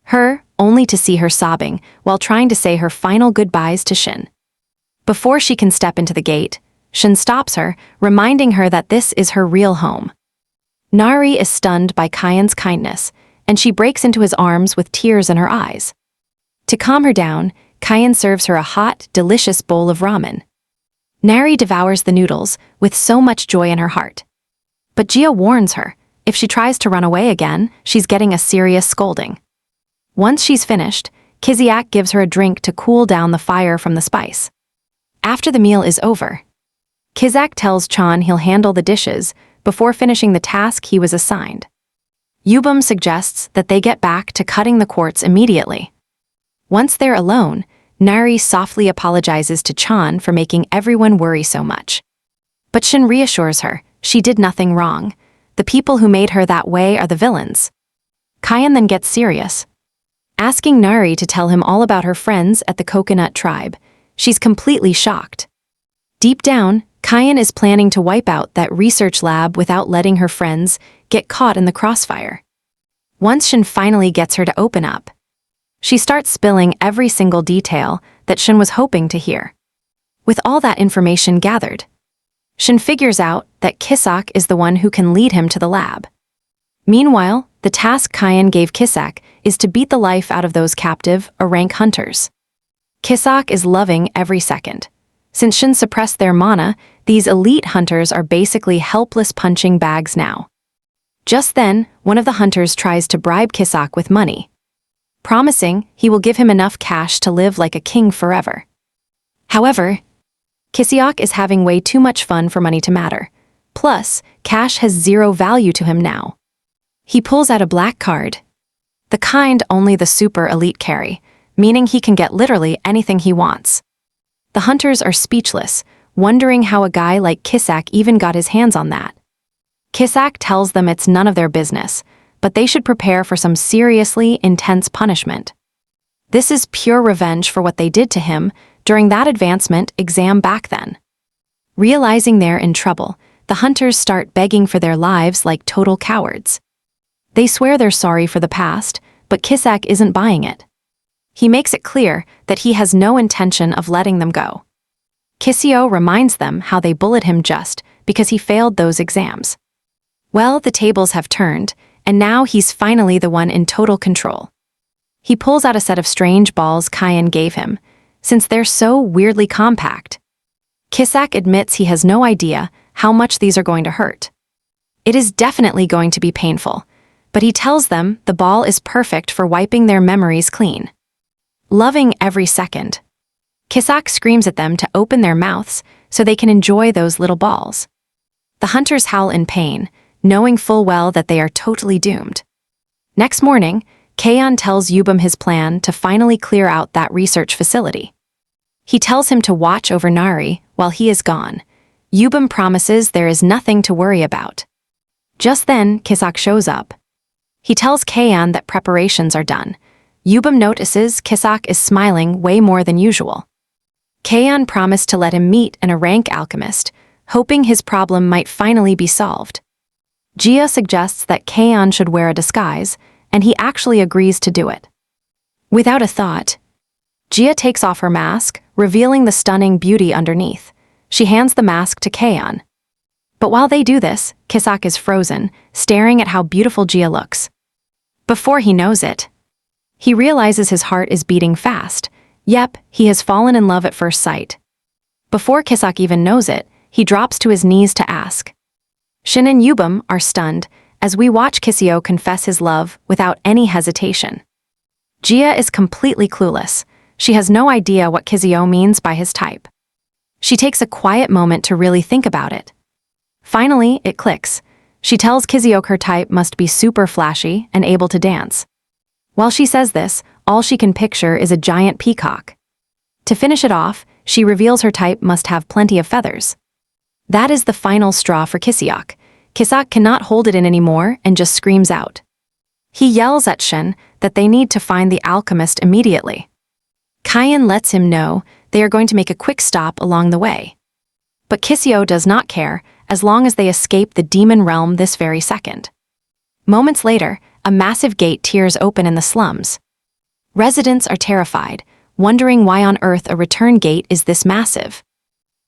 Her, only to see her sobbing while trying to say her final goodbyes to Shin. Before she can step into the gate, Shin stops her, reminding her that this is her real home. Nari is stunned by Kayan's kindness, and she breaks into his arms with tears in her eyes. To calm her down, Kayan serves her a hot, delicious bowl of ramen. Nari devours the noodles with so much joy in her heart. But Gia warns her, if she tries to run away again, she's getting a serious scolding. Once she's finished, Kiziak gives her a drink to cool down the fire from the spice. After the meal is over, Kizak tells Chan he'll handle the dishes before finishing the task he was assigned. Yubum suggests that they get back to cutting the quartz immediately. Once they're alone, Nari softly apologizes to Chan for making everyone worry so much. But Shin reassures her she did nothing wrong. The people who made her that way are the villains. Kayan then gets serious, asking Nari to tell him all about her friends at the coconut tribe. She's completely shocked. Deep down, Kayan is planning to wipe out that research lab without letting her friends get caught in the crossfire. Once Shin finally gets her to open up, she starts spilling every single detail that Shin was hoping to hear. With all that information gathered, Shin figures out that Kisak is the one who can lead him to the lab. Meanwhile, the task Kayan gave Kisak is to beat the life out of those captive, rank hunters. Kisak is loving every second. Since Shin suppressed their mana, these elite hunters are basically helpless punching bags now. Just then, one of the hunters tries to bribe Kisak with money, promising he will give him enough cash to live like a king forever. However, Kisak is having way too much fun for money to matter. Plus, cash has zero value to him now. He pulls out a black card, the kind only the super elite carry, meaning he can get literally anything he wants. The hunters are speechless, wondering how a guy like Kisak even got his hands on that. Kisak tells them it's none of their business, but they should prepare for some seriously intense punishment. This is pure revenge for what they did to him during that advancement exam back then. Realizing they're in trouble, the hunters start begging for their lives like total cowards. They swear they're sorry for the past, but Kisak isn't buying it. He makes it clear that he has no intention of letting them go. Kisio reminds them how they bullied him just because he failed those exams. Well, the tables have turned, and now he's finally the one in total control. He pulls out a set of strange balls Kayan gave him, since they're so weirdly compact. Kisak admits he has no idea how much these are going to hurt. It is definitely going to be painful, but he tells them the ball is perfect for wiping their memories clean. Loving every second, Kisak screams at them to open their mouths so they can enjoy those little balls. The hunters howl in pain, knowing full well that they are totally doomed. Next morning, Kayan tells Yubum his plan to finally clear out that research facility. He tells him to watch over Nari while he is gone. Yubum promises there is nothing to worry about. Just then, Kisak shows up. He tells Kayan that preparations are done. Yubum notices Kisak is smiling way more than usual. Kayan promised to let him meet an rank alchemist, hoping his problem might finally be solved. Gia suggests that Kayan should wear a disguise, and he actually agrees to do it. Without a thought, Gia takes off her mask, revealing the stunning beauty underneath. She hands the mask to Kayan. But while they do this, Kisak is frozen, staring at how beautiful Gia looks. Before he knows it, he realizes his heart is beating fast. Yep, he has fallen in love at first sight. Before Kisak even knows it, he drops to his knees to ask. Shin and Yubum are stunned as we watch Kisio confess his love without any hesitation. Gia is completely clueless. She has no idea what Kisio means by his type. She takes a quiet moment to really think about it. Finally, it clicks. She tells Kisio her type must be super flashy and able to dance. While she says this, all she can picture is a giant peacock. To finish it off, she reveals her type must have plenty of feathers. That is the final straw for Kisiok. Kisak cannot hold it in anymore and just screams out. He yells at Shin that they need to find the alchemist immediately. Kayan lets him know they are going to make a quick stop along the way. But Kisio does not care as long as they escape the demon realm this very second. Moments later, a massive gate tears open in the slums. Residents are terrified, wondering why on earth a return gate is this massive.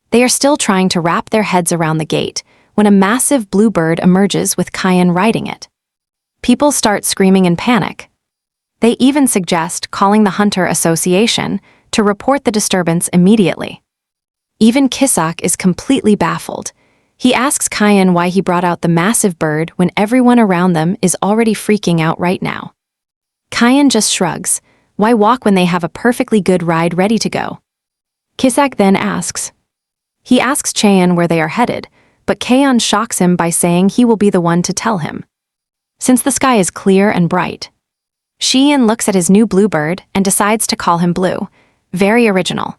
They are still trying to wrap their heads around the gate when a massive blue bird emerges with Kyan riding it. People start screaming in panic. They even suggest calling the Hunter Association to report the disturbance immediately. Even Kisak is completely baffled. He asks Kyan why he brought out the massive bird when everyone around them is already freaking out right now. Kyan just shrugs. Why walk when they have a perfectly good ride ready to go? Kisak then asks. He asks Chaeyeon where they are headed, but Kaeon shocks him by saying he will be the one to tell him. Since the sky is clear and bright, Chaeyeon looks at his new bluebird and decides to call him Blue. Very original.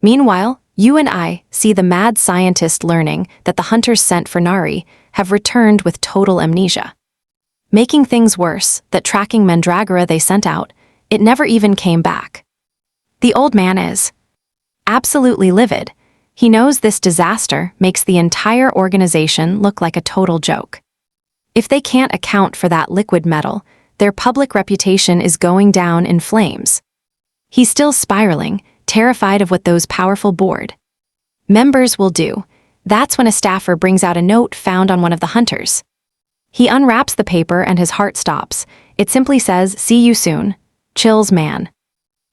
Meanwhile, you and I see the mad scientist learning that the hunters sent for Nari have returned with total amnesia. Making things worse, that tracking Mandragora they sent out, it never even came back. The old man is absolutely livid. He knows this disaster makes the entire organization look like a total joke. If they can't account for that liquid metal, their public reputation is going down in flames. He's still spiraling, terrified of what those powerful board members will do. That's when a staffer brings out a note found on one of the hunters. He unwraps the paper and his heart stops. It simply says, "See you soon. Chills, man."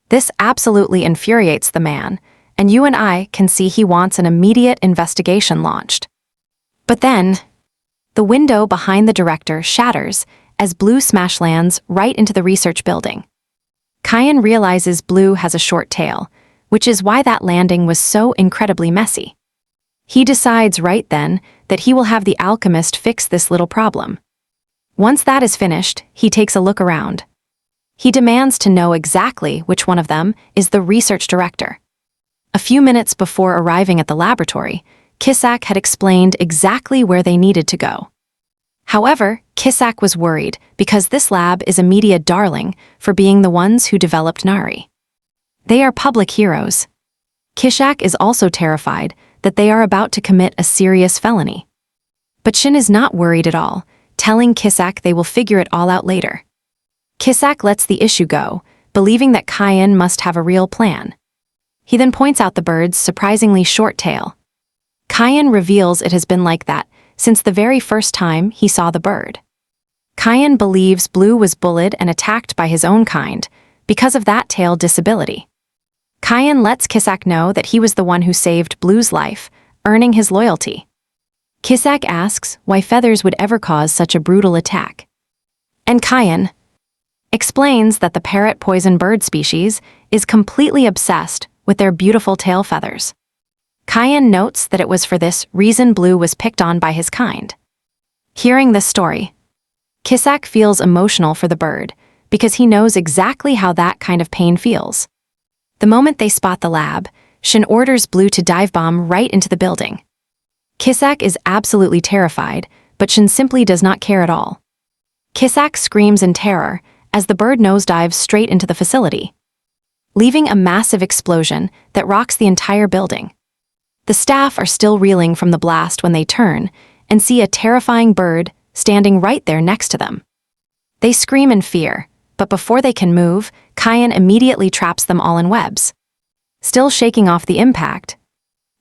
This absolutely infuriates the man, and you and I can see he wants an immediate investigation launched. But then, the window behind the director shatters as Blue smash lands right into the research building. Kyan realizes Blue has a short tail, which is why that landing was so incredibly messy. He decides right then that he will have the alchemist fix this little problem. Once that is finished, he takes a look around. He demands to know exactly which one of them is the research director. A few minutes before arriving at the laboratory, Kisak had explained exactly where they needed to go. However, Kisak was worried because this lab is a media darling for being the ones who developed Nari. They are public heroes. Kisak is also terrified that they are about to commit a serious felony. But Shin is not worried at all, telling Kisak they will figure it all out later. Kisak lets the issue go, believing that Kyan must have a real plan. He then points out the bird's surprisingly short tail. Kyan reveals it has been like that since the very first time he saw the bird. Kyan believes Blue was bullied and attacked by his own kind because of that tail disability. Kyan lets Kisak know that he was the one who saved Blue's life, earning his loyalty. Kisak asks why feathers would ever cause such a brutal attack. And Kyan explains that the parrot poison bird species is completely obsessed with their beautiful tail feathers. Kyan notes that it was for this reason Blue was picked on by his kind. Hearing this story, Kisak feels emotional for the bird because he knows exactly how that kind of pain feels. The moment they spot the lab, Shin orders Blue to dive bomb right into the building. Kisak is absolutely terrified, but Shin simply does not care at all. Kisak screams in terror as the bird nosedives straight into the facility, leaving a massive explosion that rocks the entire building. The staff are still reeling from the blast when they turn and see a terrifying bird standing right there next to them. They scream in fear, but before they can move, Kyan immediately traps them all in webs. Still shaking off the impact,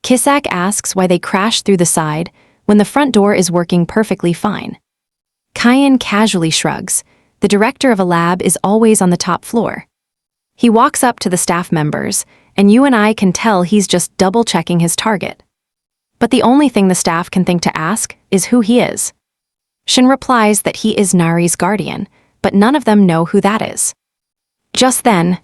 Kisak asks why they crashed through the side when the front door is working perfectly fine. Kyan casually shrugs. The director of a lab is always on the top floor. He walks up to the staff members, and you and I can tell he's just double-checking his target. But the only thing the staff can think to ask is who he is. Shin replies that he is Nari's guardian, but none of them know who that is. Just then,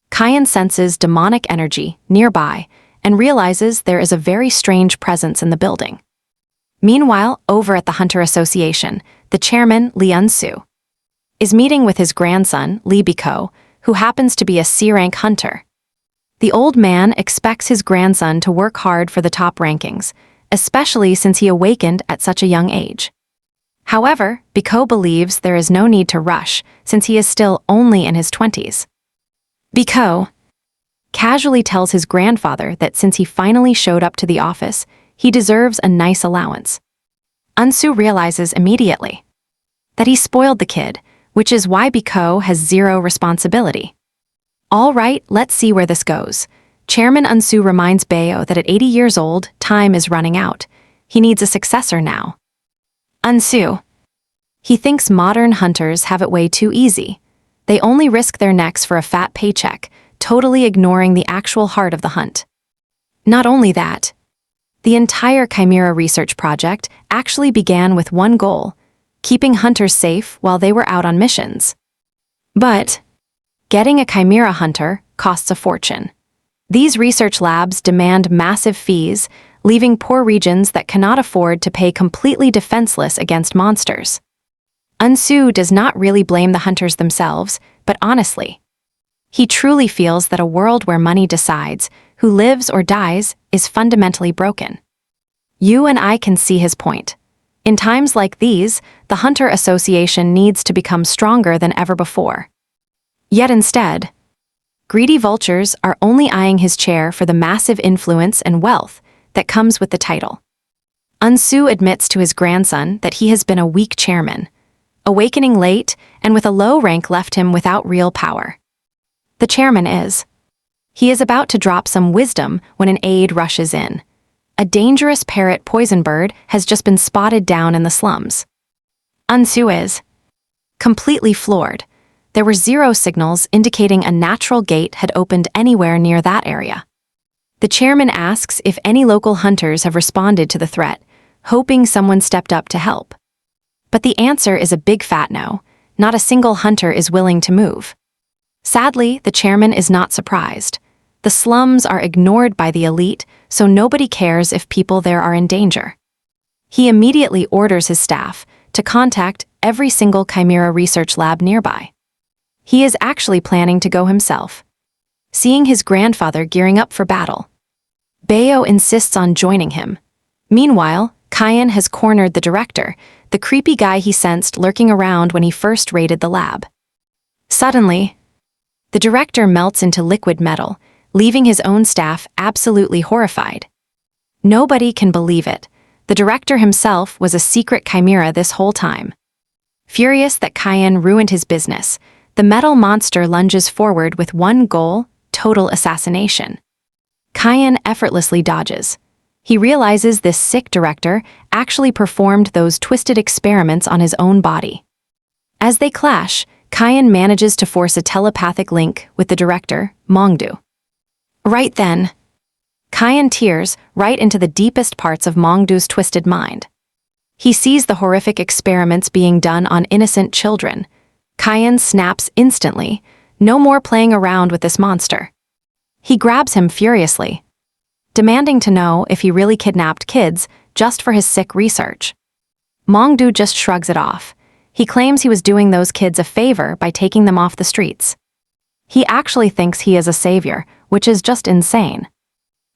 Kyan senses demonic energy nearby and realizes there is a very strange presence in the building. Meanwhile, over at the Hunter Association, the chairman, Lee Eun-soo, is meeting with his grandson, Lee Biko, who happens to be a C-rank hunter. The old man expects his grandson to work hard for the top rankings, especially since he awakened at such a young age. However, Biko believes there is no need to rush since he is still only in his 20s. Biko casually tells his grandfather that since he finally showed up to the office, he deserves a nice allowance. Eun-soo realizes immediately that he spoiled the kid, which is why Biko has zero responsibility. All right, let's see where this goes. Chairman Unsu reminds Bayo that at 80 years old, time is running out. He needs a successor now. Unsu. He thinks modern hunters have it way too easy. They only risk their necks for a fat paycheck, totally ignoring the actual heart of the hunt. Not only that, the entire Chimera research project actually began with one goal: keeping hunters safe while they were out on missions. But getting a Chimera hunter costs a fortune. These research labs demand massive fees, leaving poor regions that cannot afford to pay completely defenseless against monsters. Unsu does not really blame the hunters themselves, but honestly, he truly feels that a world where money decides who lives or dies is fundamentally broken. You and I can see his point. In times like these, the Hunter Association needs to become stronger than ever before. Yet instead, greedy vultures are only eyeing his chair for the massive influence and wealth that comes with the title. Unsu admits to his grandson that he has been a weak chairman, awakening late and with a low rank left him without real power. The chairman is. He is about to drop some wisdom when an aide rushes in. A dangerous parrot poison bird has just been spotted down in the slums. Unsu is completely floored. There were 0 signals indicating a natural gate had opened anywhere near that area. The chairman asks if any local hunters have responded to the threat, hoping someone stepped up to help. But the answer is a big fat no. Not a single hunter is willing to move. Sadly, the chairman is not surprised. The slums are ignored by the elite, so nobody cares if people there are in danger. He immediately orders his staff to contact every single Chimera research lab nearby. He is actually planning to go himself. Seeing his grandfather gearing up for battle, Bayo insists on joining him. Meanwhile, Kyan has cornered the director, the creepy guy he sensed lurking around when he first raided the lab. Suddenly, the director melts into liquid metal, leaving his own staff absolutely horrified. Nobody can believe it. The director himself was a secret chimera this whole time. Furious that Kyan ruined his business, the metal monster lunges forward with one goal: total assassination. Kyan effortlessly dodges. He realizes this sick director actually performed those twisted experiments on his own body. As they clash, Kyan manages to force a telepathic link with the director, Mongdu. Right then, Kyan tears right into the deepest parts of Mongdu's twisted mind. He sees the horrific experiments being done on innocent children. Kyan snaps instantly, no more playing around with this monster. He grabs him furiously, demanding to know if he really kidnapped kids just for his sick research. Mongdu just shrugs it off. He claims he was doing those kids a favor by taking them off the streets. He actually thinks he is a savior, which is just insane.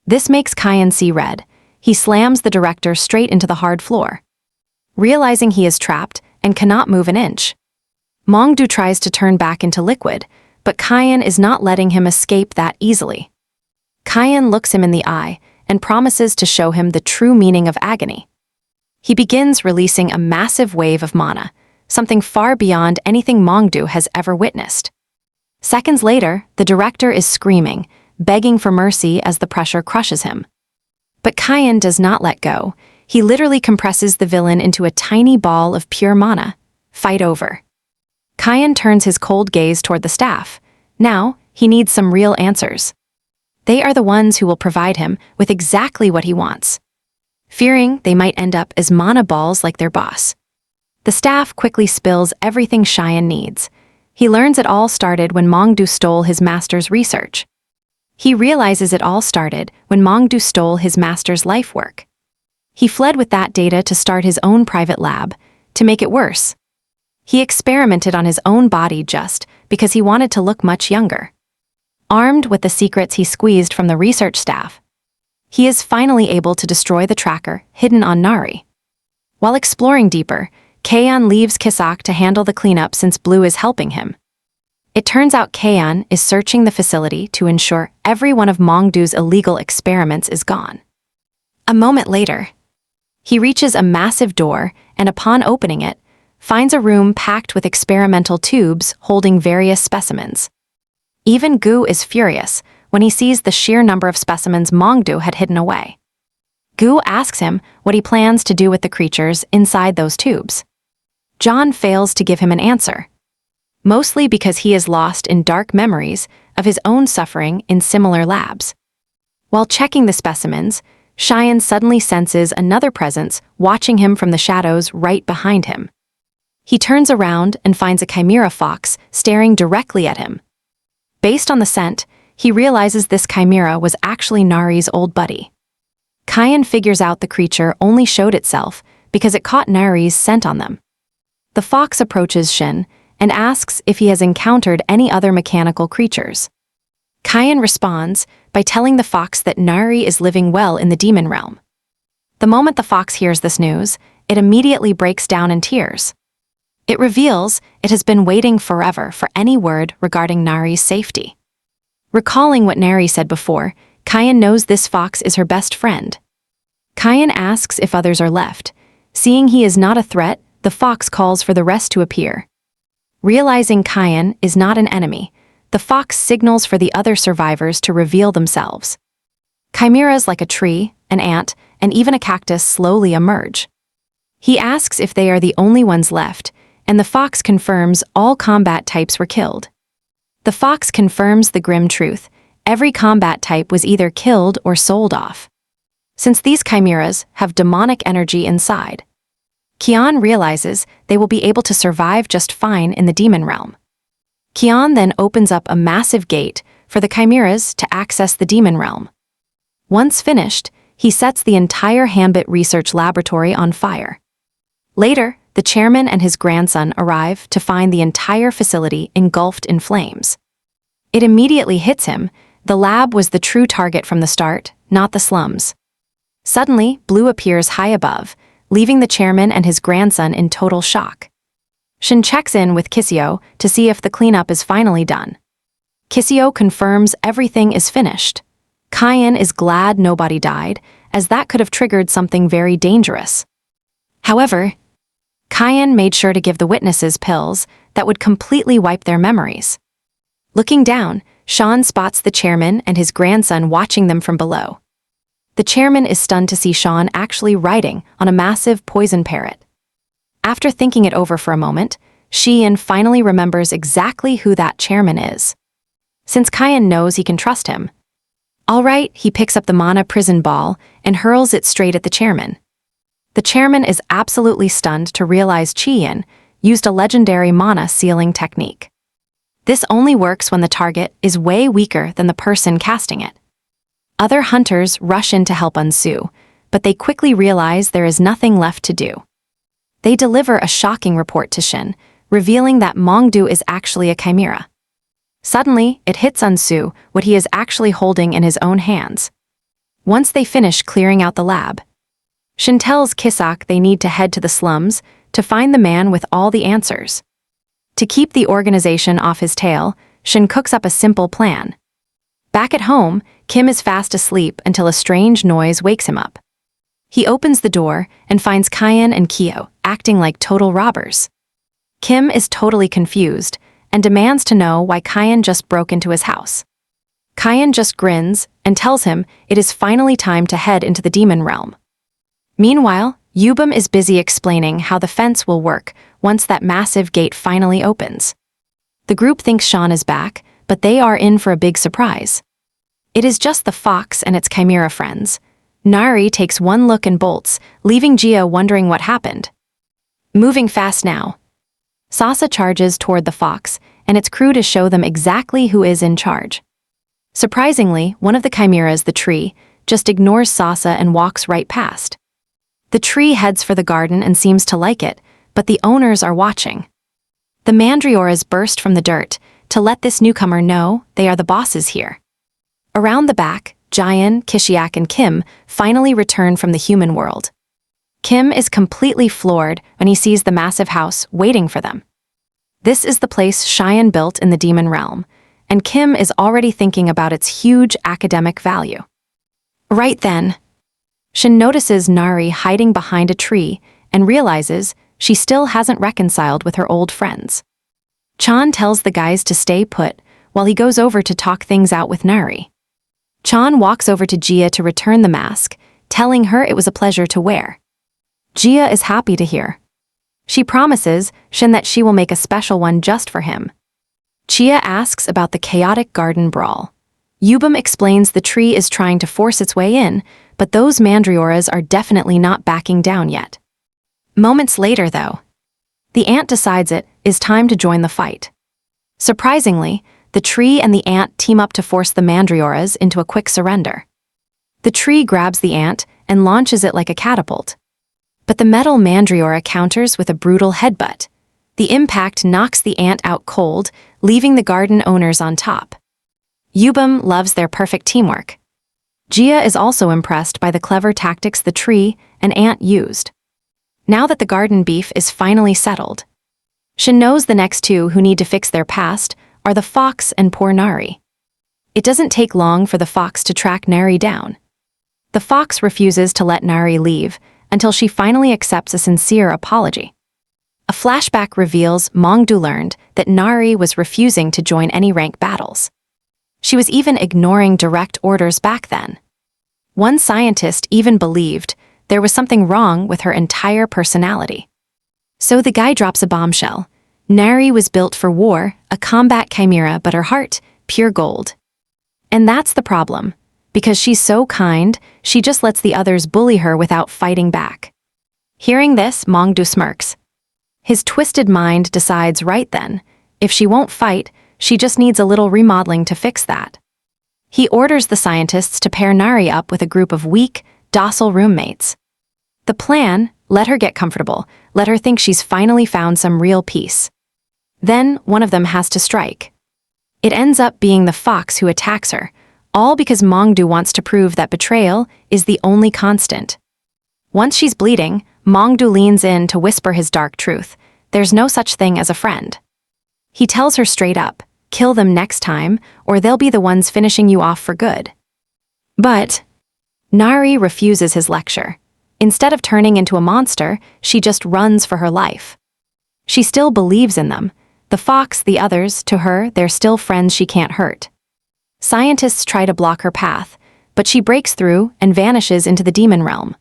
This makes Kyan see red. He slams the director straight into the hard floor. Realizing he is trapped and cannot move an inch, Mongdu tries to turn back into liquid, but Kyan is not letting him escape that easily. Kyan looks him in the eye and promises to show him the true meaning of agony. He begins releasing a massive wave of mana, something far beyond anything Mongdu has ever witnessed. Seconds later, the director is screaming, begging for mercy as the pressure crushes him. But Kyan does not let go. He literally compresses the villain into a tiny ball of pure mana. Fight over. Kyan turns his cold gaze toward the staff. Now, he needs some real answers. They are the ones who will provide him with exactly what he wants. Fearing they might end up as mana balls like their boss, the staff quickly spills everything Cheyenne needs. He learns it all started when Mongdu stole his master's research. He realizes it all started when Mongdu stole his master's life work. He fled with that data to start his own private lab. To make it worse, he experimented on his own body just because he wanted to look much younger. Armed with the secrets he squeezed from the research staff, he is finally able to destroy the tracker hidden on Nari. While exploring deeper, Kaon leaves Kisak to handle the cleanup since Blue is helping him. It turns out Kaon is searching the facility to ensure every one of Mongdu's illegal experiments is gone. A moment later, he reaches a massive door and upon opening it, finds a room packed with experimental tubes holding various specimens. Even Gu is furious when he sees the sheer number of specimens Mongdu had hidden away. Gu asks him what he plans to do with the creatures inside those tubes. John fails to give him an answer, mostly because he is lost in dark memories of his own suffering in similar labs. While checking the specimens, Cheyenne suddenly senses another presence watching him from the shadows right behind him. He turns around and finds a chimera fox staring directly at him. Based on the scent, he realizes this chimera was actually Nari's old buddy. Cheyenne figures out the creature only showed itself because it caught Nari's scent on them. The fox approaches Shin and asks if he has encountered any other mechanical creatures. Cheyenne responds by telling the fox that Nari is living well in the demon realm. The moment the fox hears this news, it immediately breaks down in tears. It reveals it has been waiting forever for any word regarding Nari's safety. Recalling what Nari said before, Cheyenne knows this fox is her best friend. Cheyenne asks if others are left. Seeing he is not a threat, the fox calls for the rest to appear. Realizing Cheyenne is not an enemy, the fox signals for the other survivors to reveal themselves. Chimeras like a tree, an ant, and even a cactus slowly emerge. He asks if they are the only ones left, and the fox confirms all combat types were killed. The fox confirms the grim truth: every combat type was either killed or sold off. Since these chimeras have demonic energy inside, Kian realizes they will be able to survive just fine in the demon realm. Kian then opens up a massive gate for the chimeras to access the demon realm. Once finished, he sets the entire Hambit research laboratory on fire. Later, the chairman and his grandson arrive to find the entire facility engulfed in flames. It immediately hits him: the lab was the true target from the start, not the slums. Suddenly, Blue appears high above, leaving the chairman and his grandson in total shock. Shin checks in with Kisio to see if the cleanup is finally done. Kisio confirms everything is finished. Cheyenne is glad nobody died, as that could have triggered something very dangerous. However, Cheyenne made sure to give the witnesses pills that would completely wipe their memories. Looking down, Sean spots the chairman and his grandson watching them from below. The chairman is stunned to see Sean actually riding on a massive poison parrot. After thinking it over for a moment, Sheehan finally remembers exactly who that chairman is. Since Cheyenne knows he can trust him. All right, he picks up the mana prison ball and hurls it straight at the chairman. The chairman is absolutely stunned to realize Cheyenne used a legendary mana sealing technique. This only works when the target is way weaker than the person casting it. Other hunters rush in to help Unsu, but they quickly realize there is nothing left to do. They deliver a shocking report to Shin, revealing that Mongdu is actually a chimera. Suddenly, it hits Unsu what he is actually holding in his own hands. Once they finish clearing out the lab, Shin tells Kisak they need to head to the slums to find the man with all the answers. To keep the organization off his tail, Shin cooks up a simple plan. Back at home, Kim is fast asleep until a strange noise wakes him up. He opens the door and finds Cheyenne and Kyo acting like total robbers. Kim is totally confused and demands to know why Cheyenne just broke into his house. Cheyenne just grins and tells him it is finally time to head into the demon realm. Meanwhile, Yubam is busy explaining how the fence will work once that massive gate finally opens. The group thinks Sean is back, but they are in for a big surprise. It is just the fox and its chimera friends. Nari takes one look and bolts, leaving Gia wondering what happened. Moving fast now, Sasa charges toward the fox and its crew to show them exactly who is in charge. Surprisingly, one of the chimeras, the tree, just ignores Sasa and walks right past. The tree heads for the garden and seems to like it, but the owners are watching. The Mandrioras burst from the dirt to let this newcomer know they are the bosses here. Around the back, Jayan, Kishiak, and Kim finally return from the human world. Kim is completely floored when he sees the massive house waiting for them. This is the place Cheyenne built in the demon realm, and Kim is already thinking about its huge academic value. Right then, Shin notices Nari hiding behind a tree and realizes she still hasn't reconciled with her old friends. Chan tells the guys to stay put while he goes over to talk things out with Nari. Chan walks over to Jia to return the mask, telling her it was a pleasure to wear. Jia is happy to hear. She promises Shin that she will make a special one just for him. Chia asks about the chaotic garden brawl. Yubum explains the tree is trying to force its way in, but those mandrioras are definitely not backing down yet. Moments later, though, the ant decides it is time to join the fight. Surprisingly, the tree and the ant team up to force the mandrioras into a quick surrender. The tree grabs the ant and launches it like a catapult. But the metal mandriora counters with a brutal headbutt. The impact knocks the ant out cold, leaving the garden owners on top. Yubum loves their perfect teamwork. Jia is also impressed by the clever tactics the tree and ant used. Now that the garden beef is finally settled, Shin knows the next two who need to fix their past are the fox and poor Nari. It doesn't take long for the fox to track Nari down. The fox refuses to let Nari leave until she finally accepts a sincere apology. A flashback reveals Mongdu learned that Nari was refusing to join any rank battles. She was even ignoring direct orders back then. One scientist even believed there was something wrong with her entire personality. So the guy drops a bombshell. Nari was built for war, a combat chimera, but her heart, pure gold. And that's the problem. Because she's so kind, she just lets the others bully her without fighting back. Hearing this, Mongdu smirks. His twisted mind decides right then, if she won't fight, she just needs a little remodeling to fix that. He orders the scientists to pair Nari up with a group of weak, docile roommates. The plan, let her get comfortable, let her think she's finally found some real peace. Then, one of them has to strike. It ends up being the fox who attacks her, all because Mongdu wants to prove that betrayal is the only constant. Once she's bleeding, Mongdu leans in to whisper his dark truth. There's no such thing as a friend. He tells her straight up, kill them next time, or they'll be the ones finishing you off for good. But Nari refuses his lecture. Instead of turning into a monster, she just runs for her life. She still believes in them. The fox, the others, to her, they're still friends she can't hurt. Scientists try to block her path, but she breaks through and vanishes into the demon realm.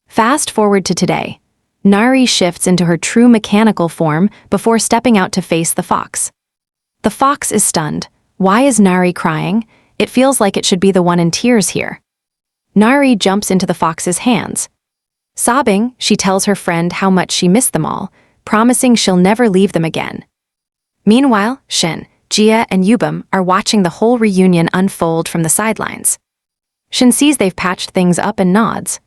Fast forward to today. Nari shifts into her true mechanical form before stepping out to face the fox. The fox is stunned. Why is Nari crying? It feels like it should be the one in tears here. Nari jumps into the fox's hands. Sobbing, she tells her friend how much she missed them all, promising she'll never leave them again. Meanwhile, Shin, Jia, and Yubum are watching the whole reunion unfold from the sidelines. Shin sees they've patched things up and nods.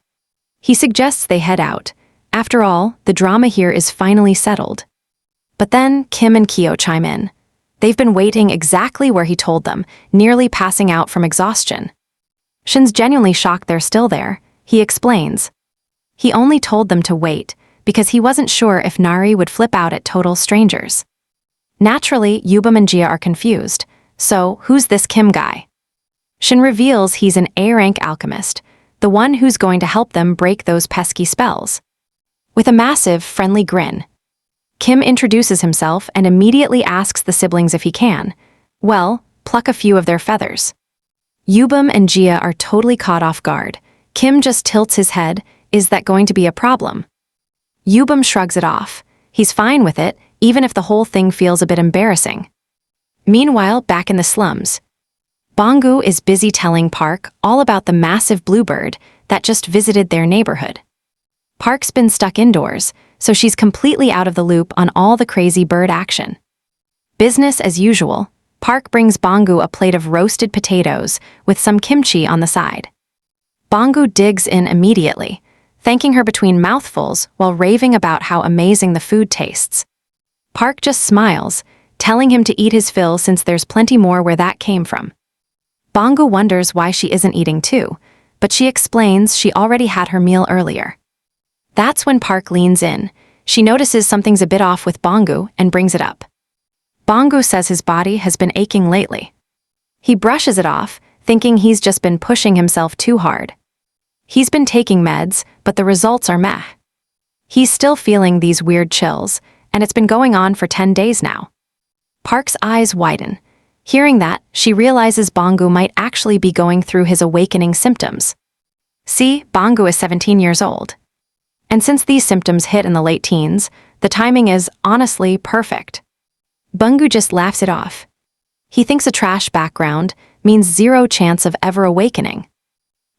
He suggests they head out. After all, the drama here is finally settled. But then Kim and Kyo chime in. They've been waiting exactly where he told them, nearly passing out from exhaustion. Shin's genuinely shocked they're still there. He explains. He only told them to wait because he wasn't sure if Nari would flip out at total strangers. Naturally, Yubum and Jia are confused. So, who's this Kim guy? Shin reveals he's an A-rank alchemist, the one who's going to help them break those pesky spells. With a massive, friendly grin, Kim introduces himself and immediately asks the siblings if he can, well, pluck a few of their feathers. Yubum and Jia are totally caught off guard. Kim just tilts his head. Is that going to be a problem? Yubum shrugs it off. He's fine with it, even if the whole thing feels a bit embarrassing. Meanwhile, back in the slums, Bangu is busy telling Park all about the massive bluebird that just visited their neighborhood. Park's been stuck indoors, so she's completely out of the loop on all the crazy bird action. Business as usual, Park brings Bangu a plate of roasted potatoes with some kimchi on the side. Bangu digs in immediately, thanking her between mouthfuls while raving about how amazing the food tastes. Park just smiles, telling him to eat his fill since there's plenty more where that came from. Bangu wonders why she isn't eating too, but she explains she already had her meal earlier. That's when Park leans in. She notices something's a bit off with Bangu and brings it up. Bangu says his body has been aching lately. He brushes it off, thinking he's just been pushing himself too hard. He's been taking meds, but the results are meh. He's still feeling these weird chills, and it's been going on for 10 days now. Park's eyes widen. Hearing that, she realizes Bangu might actually be going through his awakening symptoms. See, Bangu is 17 years old. And since these symptoms hit in the late teens, the timing is, honestly, perfect. Bangu just laughs it off. He thinks a trash background means zero chance of ever awakening.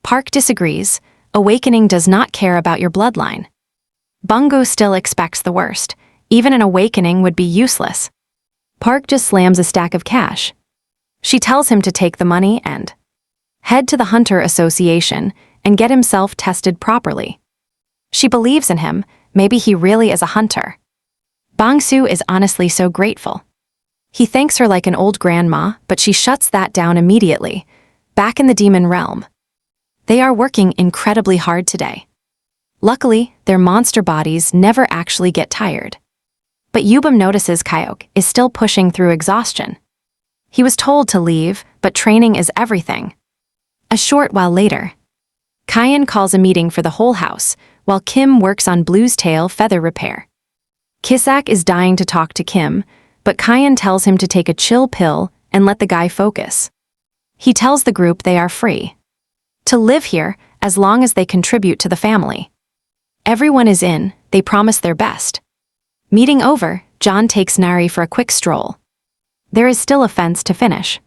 Park disagrees. Awakening does not care about your bloodline. Bangu still expects the worst. Even an awakening would be useless. Park just slams a stack of cash. She tells him to take the money and head to the Hunter Association and get himself tested properly. She believes in him. Maybe he really is a hunter. Bangsu is honestly so grateful. He thanks her like an old grandma, but she shuts that down immediately. Back in the demon realm. They are working incredibly hard today. Luckily, their monster bodies never actually get tired. But Yubam notices Kyok is still pushing through exhaustion. He was told to leave, but training is everything. A short while later, Kyan calls a meeting for the whole house, while Kim works on Blue's tail feather repair. Kisak is dying to talk to Kim, but Kyan tells him to take a chill pill and let the guy focus. He tells the group they are free to live here as long as they contribute to the family. Everyone is in, they promise their best. Meeting over, John takes Nari for a quick stroll. There is still a fence to finish.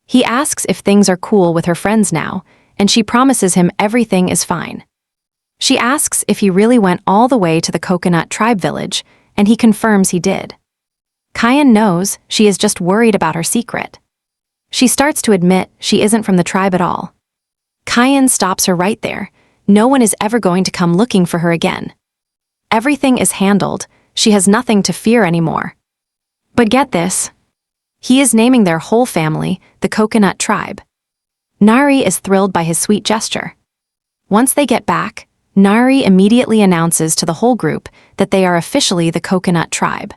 He asks if things are cool with her friends now, and she promises him everything is fine. She asks if he really went all the way to the Coconut Tribe village, and he confirms he did. Kyan knows she is just worried about her secret. She starts to admit she isn't from the tribe at all. Kyan stops her right there. No one is ever going to come looking for her again. Everything is handled. She has nothing to fear anymore. But get this. He is naming their whole family the Coconut Tribe. Nari is thrilled by his sweet gesture. Once they get back, Nari immediately announces to the whole group that they are officially the Coconut Tribe.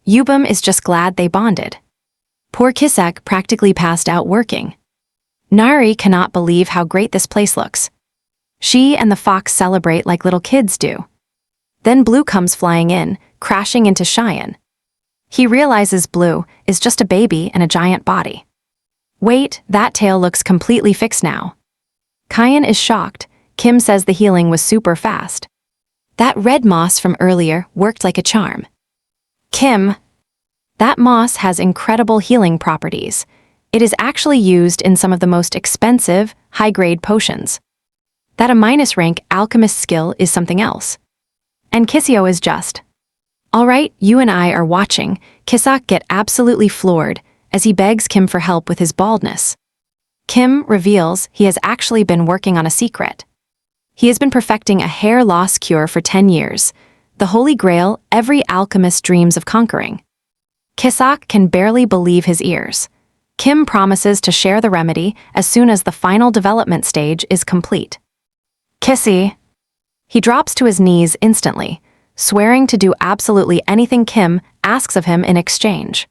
Yubam is just glad they bonded. Poor Kisek practically passed out working. Nari cannot believe how great this place looks. She and the fox celebrate like little kids do. Then Blue comes flying in, crashing into Cheyenne. He realizes Blue is just a baby and a giant body. Wait, that tail looks completely fixed now. Kyan is shocked. Kim says the healing was super fast. That red moss from earlier worked like a charm. Kim, that moss has incredible healing properties. It is actually used in some of the most expensive, high-grade potions. That a minus-rank alchemist skill is something else. And Kisio is just. All right, you and I are watching Kisak get absolutely floored as he begs Kim for help with his baldness. Kim reveals he has actually been working on a secret. He has been perfecting a hair loss cure for 10 years, the holy grail every alchemist dreams of conquering. Kisak can barely believe his ears. Kim promises to share the remedy as soon as the final development stage is complete. Kissy. He drops to his knees instantly, swearing to do absolutely anything Kim asks of him in exchange.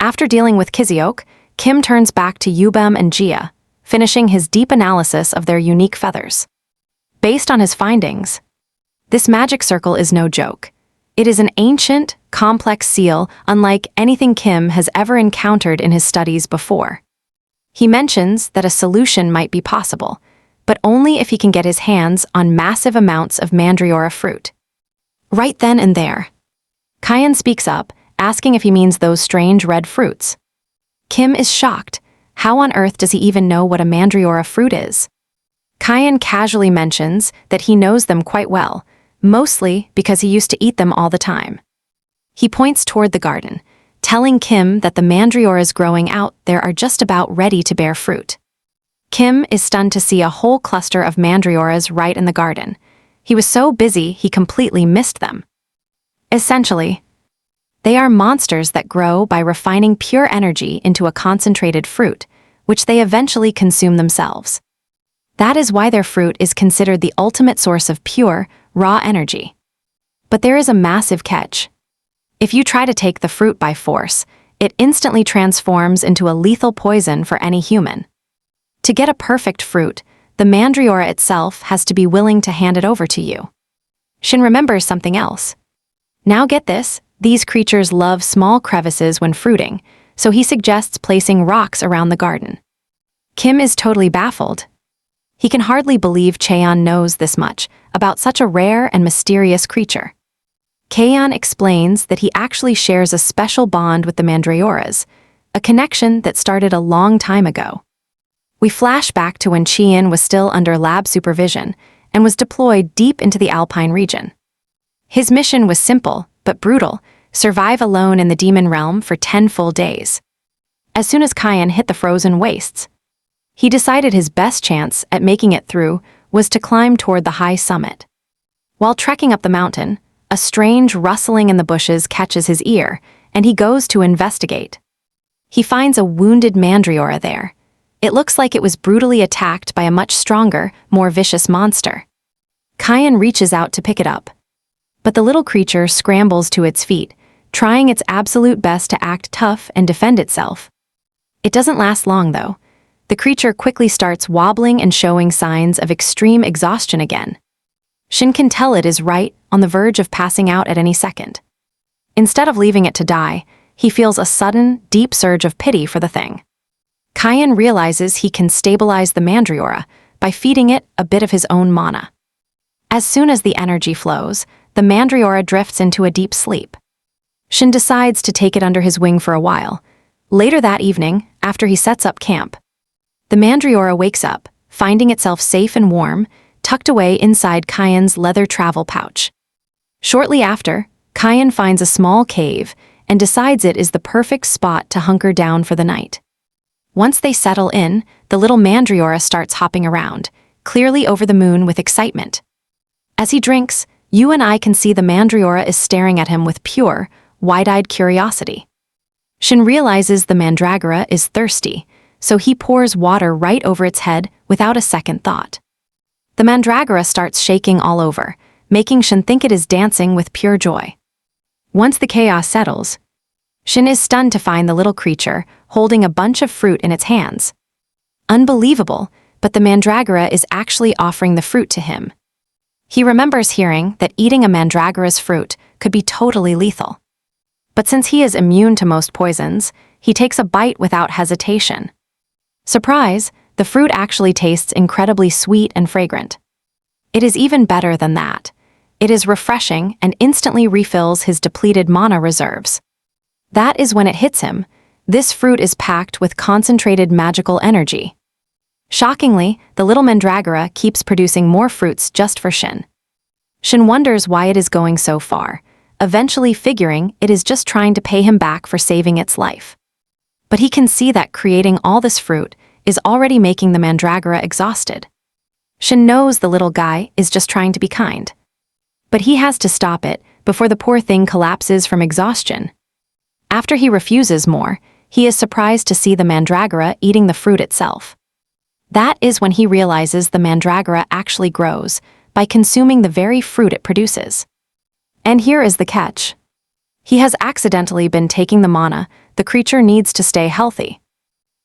After dealing with Kiziok, Kim turns back to Yubam and Jia, finishing his deep analysis of their unique feathers. Based on his findings, this magic circle is no joke. It is an ancient, complex seal unlike anything Kim has ever encountered in his studies before. He mentions that a solution might be possible, but only if he can get his hands on massive amounts of Mandriora fruit. Right then and there, Kyan speaks up, asking if he means those strange red fruits. Kim is shocked. How on earth does he even know what a Mandriora fruit is? Kyan casually mentions that he knows them quite well, mostly because he used to eat them all the time. He points toward the garden, telling Kim that the Mandrioras growing out there are just about ready to bear fruit. Kim is stunned to see a whole cluster of Mandrioras right in the garden. He was so busy he completely missed them. Essentially, they are monsters that grow by refining pure energy into a concentrated fruit, which they eventually consume themselves. That is why their fruit is considered the ultimate source of pure, raw energy. But there is a massive catch. If you try to take the fruit by force, it instantly transforms into a lethal poison for any human. To get a perfect fruit, the Mandriora itself has to be willing to hand it over to you. Shin remembers something else. Now get this, these creatures love small crevices when fruiting, so he suggests placing rocks around the garden. Kim is totally baffled. He can hardly believe Cheon knows this much about such a rare and mysterious creature. Cheon explains that he actually shares a special bond with the Mandraoras, a connection that started a long time ago. We flash back to when Cheon was still under lab supervision and was deployed deep into the Alpine region. His mission was simple but brutal: survive alone in the demon realm for 10 full days. As soon as Cheon hit the frozen wastes, he decided his best chance at making it through was to climb toward the high summit. While trekking up the mountain, a strange rustling in the bushes catches his ear, and he goes to investigate. He finds a wounded Mandraora there. It looks like it was brutally attacked by a much stronger, more vicious monster. Cheon reaches out to pick it up, but the little creature scrambles to its feet, trying its absolute best to act tough and defend itself. It doesn't last long, though. The creature quickly starts wobbling and showing signs of extreme exhaustion again. Shin can tell it is right on the verge of passing out at any second. Instead of leaving it to die, he feels a sudden, deep surge of pity for the thing. Cheon realizes he can stabilize the Mandraora by feeding it a bit of his own mana. As soon as the energy flows, the Mandraora drifts into a deep sleep. Shin decides to take it under his wing for a while. Later that evening, after he sets up camp, the Mandraora wakes up, finding itself safe and warm, tucked away inside Cheon's leather travel pouch. Shortly after, Cheon finds a small cave and decides it is the perfect spot to hunker down for the night. Once they settle in, the little Mandraora starts hopping around, clearly over the moon with excitement. As he drinks, you and I can see the Mandraora is staring at him with pure, wide-eyed curiosity. Shin realizes the Mandragora is thirsty, so he pours water right over its head without a second thought. The Mandragora starts shaking all over, making Shin think it is dancing with pure joy. Once the chaos settles, Shin is stunned to find the little creature holding a bunch of fruit in its hands. Unbelievable, but the Mandragora is actually offering the fruit to him. He remembers hearing that eating a Mandragora's fruit could be totally lethal. But since he is immune to most poisons, he takes a bite without hesitation. Surprise, the fruit actually tastes incredibly sweet and fragrant. It is even better than that. It is refreshing and instantly refills his depleted mana reserves. That is when it hits him. This fruit is packed with concentrated magical energy. Shockingly, the little Mandragora keeps producing more fruits just for Shin. Shin wonders why it is going so far, eventually figuring it is just trying to pay him back for saving its life. But he can see that creating all this fruit is already making the Mandragora exhausted. Shin knows the little guy is just trying to be kind. But he has to stop it before the poor thing collapses from exhaustion. After he refuses more, he is surprised to see the Mandragora eating the fruit itself. That is when he realizes the Mandragora actually grows by consuming the very fruit it produces. And here is the catch. He has accidentally been taking the mana the creature needs to stay healthy.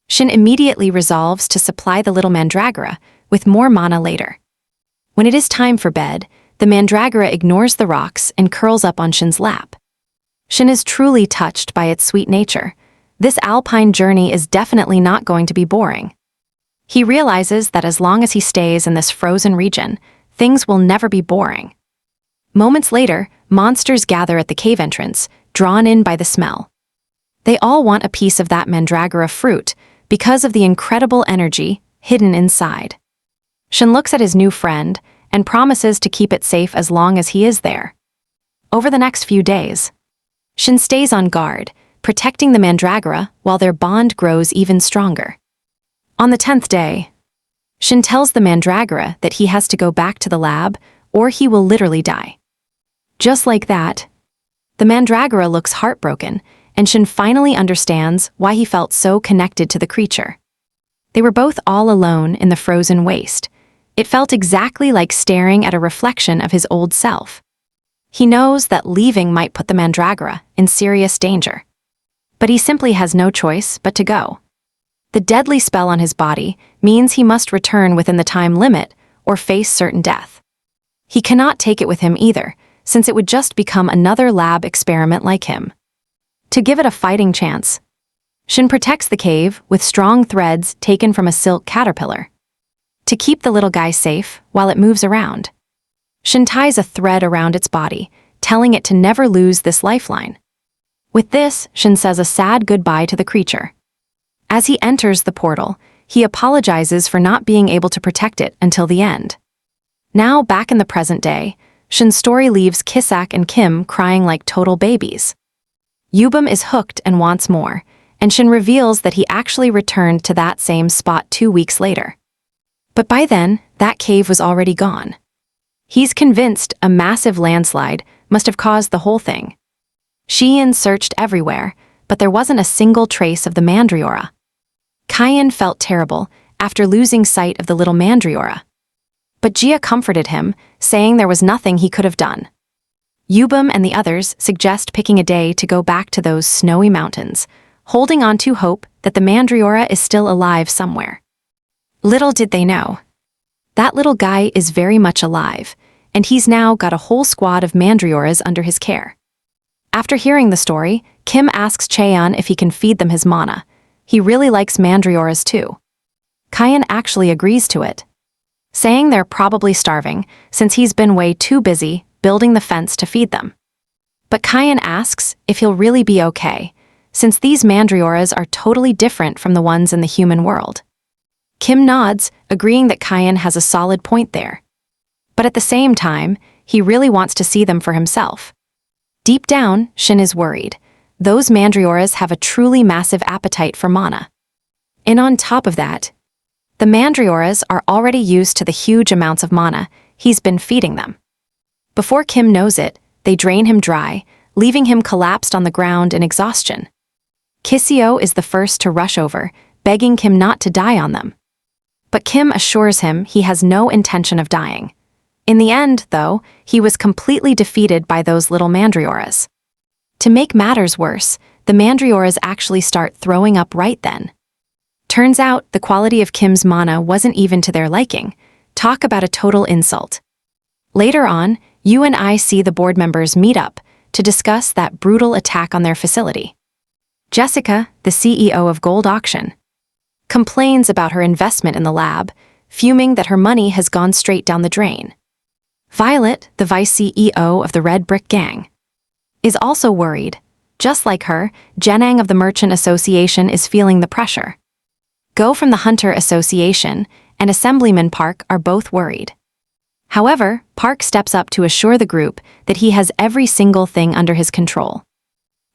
Shin immediately resolves to supply the little Mandragora with more mana later. When it is time for bed, the Mandragora ignores the rocks and curls up on Shin's lap. Shin is truly touched by its sweet nature. This alpine journey is definitely not going to be boring. He realizes that as long as he stays in this frozen region, things will never be boring. Moments later, monsters gather at the cave entrance, drawn in by the smell. They all want a piece of that Mandragora fruit because of the incredible energy hidden inside. Shin looks at his new friend and promises to keep it safe as long as he is there. Over the next few days, Shin stays on guard, protecting the Mandragora while their bond grows even stronger. On the 10th day, Shin tells the Mandragora that he has to go back to the lab or he will literally die. Just like that, the Mandragora looks heartbroken, and Shin finally understands why he felt so connected to the creature. They were both all alone in the frozen waste. It felt exactly like staring at a reflection of his old self. He knows that leaving might put the Mandragora in serious danger. But he simply has no choice but to go. The deadly spell on his body means he must return within the time limit or face certain death. He cannot take it with him either, since it would just become another lab experiment like him. To give it a fighting chance, Shin protects the cave with strong threads taken from a silk caterpillar to keep the little guy safe while it moves around. Shin ties a thread around its body, telling it to never lose this lifeline. With this, Shin says a sad goodbye to the creature. As he enters the portal, he apologizes for not being able to protect it until the end. Now, back in the present day, Shin's story leaves Kisak and Kim crying like total babies. Yubum is hooked and wants more, and Shin reveals that he actually returned to that same spot 2 weeks later. But by then, that cave was already gone. He's convinced a massive landslide must have caused the whole thing. Shiyin searched everywhere, but there wasn't a single trace of the Mandriora. Kyan felt terrible after losing sight of the little Mandriora. But Jia comforted him, saying there was nothing he could have done. Yubum and the others suggest picking a day to go back to those snowy mountains, holding on to hope that the Mandriora is still alive somewhere. Little did they know. That little guy is very much alive, and he's now got a whole squad of Mandrioras under his care. After hearing the story, Kim asks Cheon if he can feed them his mana. He really likes Mandrioras too. Kyan actually agrees to it, saying they're probably starving since he's been way too busy building the fence to feed them. But Kyan asks if he'll really be okay, since these Mandrioras are totally different from the ones in the human world. Kim nods, agreeing that Kyan has a solid point there. But at the same time, he really wants to see them for himself. Deep down, Shin is worried. Those Mandrioras have a truly massive appetite for mana. And on top of that, the Mandrioras are already used to the huge amounts of mana he's been feeding them. Before Kim knows it, they drain him dry, leaving him collapsed on the ground in exhaustion. Kisio is the first to rush over, begging Kim not to die on them. But Kim assures him he has no intention of dying. In the end, though, he was completely defeated by those little Mandrioras. To make matters worse, the Mandrioras actually start throwing up right then. Turns out the quality of Kim's mana wasn't even to their liking. Talk about a total insult. Later on, you and I see the board members meet up to discuss that brutal attack on their facility. Jessica, the CEO of Gold Auction, complains about her investment in the lab, fuming that her money has gone straight down the drain. Violet, the vice CEO of the Red Brick Gang, is also worried. Just like her, Jenang of the Merchant Association is feeling the pressure. Go from the Hunter Association and Assemblyman Park are both worried. However, Park steps up to assure the group that he has every single thing under his control.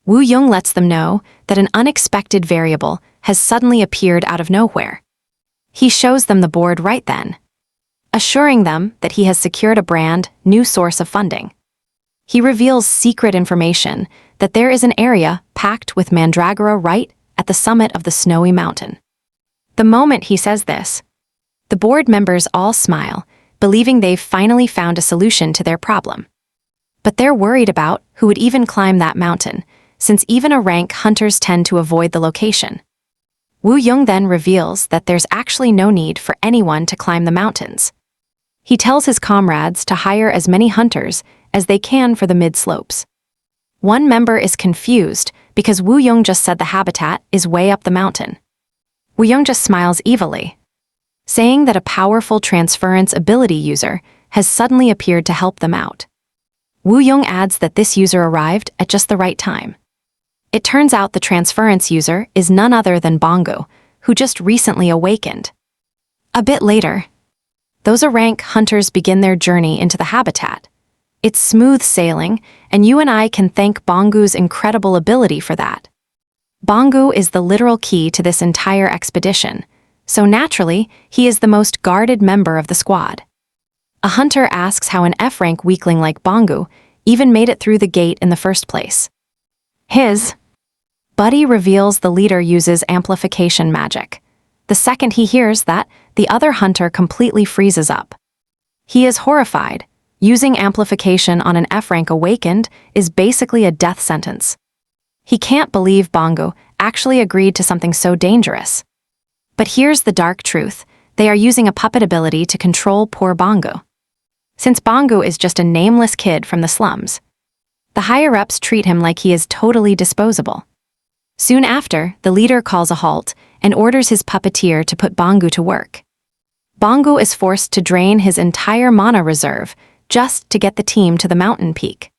Woo Young lets them know that an unexpected variable has suddenly appeared out of nowhere. He shows them the board right then, assuring them that he has secured a brand new source of funding. He reveals secret information that there is an area packed with mandragora right at the summit of the snowy mountain. The moment he says this, the board members all smile, believing they've finally found a solution to their problem. But they're worried about who would even climb that mountain, since even a rank hunters tend to avoid the location. Woo Young then reveals that there's actually no need for anyone to climb the mountains. He tells his comrades to hire as many hunters as they can for the mid-slopes. One member is confused because Woo Young just said the habitat is way up the mountain. Woo Young just smiles evilly, saying that a powerful transference ability user has suddenly appeared to help them out. Woo Young adds that this user arrived at just the right time. It turns out the transference user is none other than Bongo, who just recently awakened. A bit later, those rank hunters begin their journey into the habitat. It's smooth sailing, and you and I can thank Bongo's incredible ability for that. Bongo is the literal key to this entire expedition, so naturally, he is the most guarded member of the squad. A hunter asks how an F-rank weakling like Bongo even made it through the gate in the first place. His buddy reveals the leader uses amplification magic. The second he hears that, the other hunter completely freezes up. He is horrified. Using amplification on an F-rank awakened is basically a death sentence. He can't believe Bongo actually agreed to something so dangerous. But here's the dark truth. They are using a puppet ability to control poor Bongo. Since Bongo is just a nameless kid from the slums, the higher-ups treat him like he is totally disposable. Soon after, the leader calls a halt and orders his puppeteer to put Bangu to work. Bangu is forced to drain his entire mana reserve just to get the team to the mountain peak.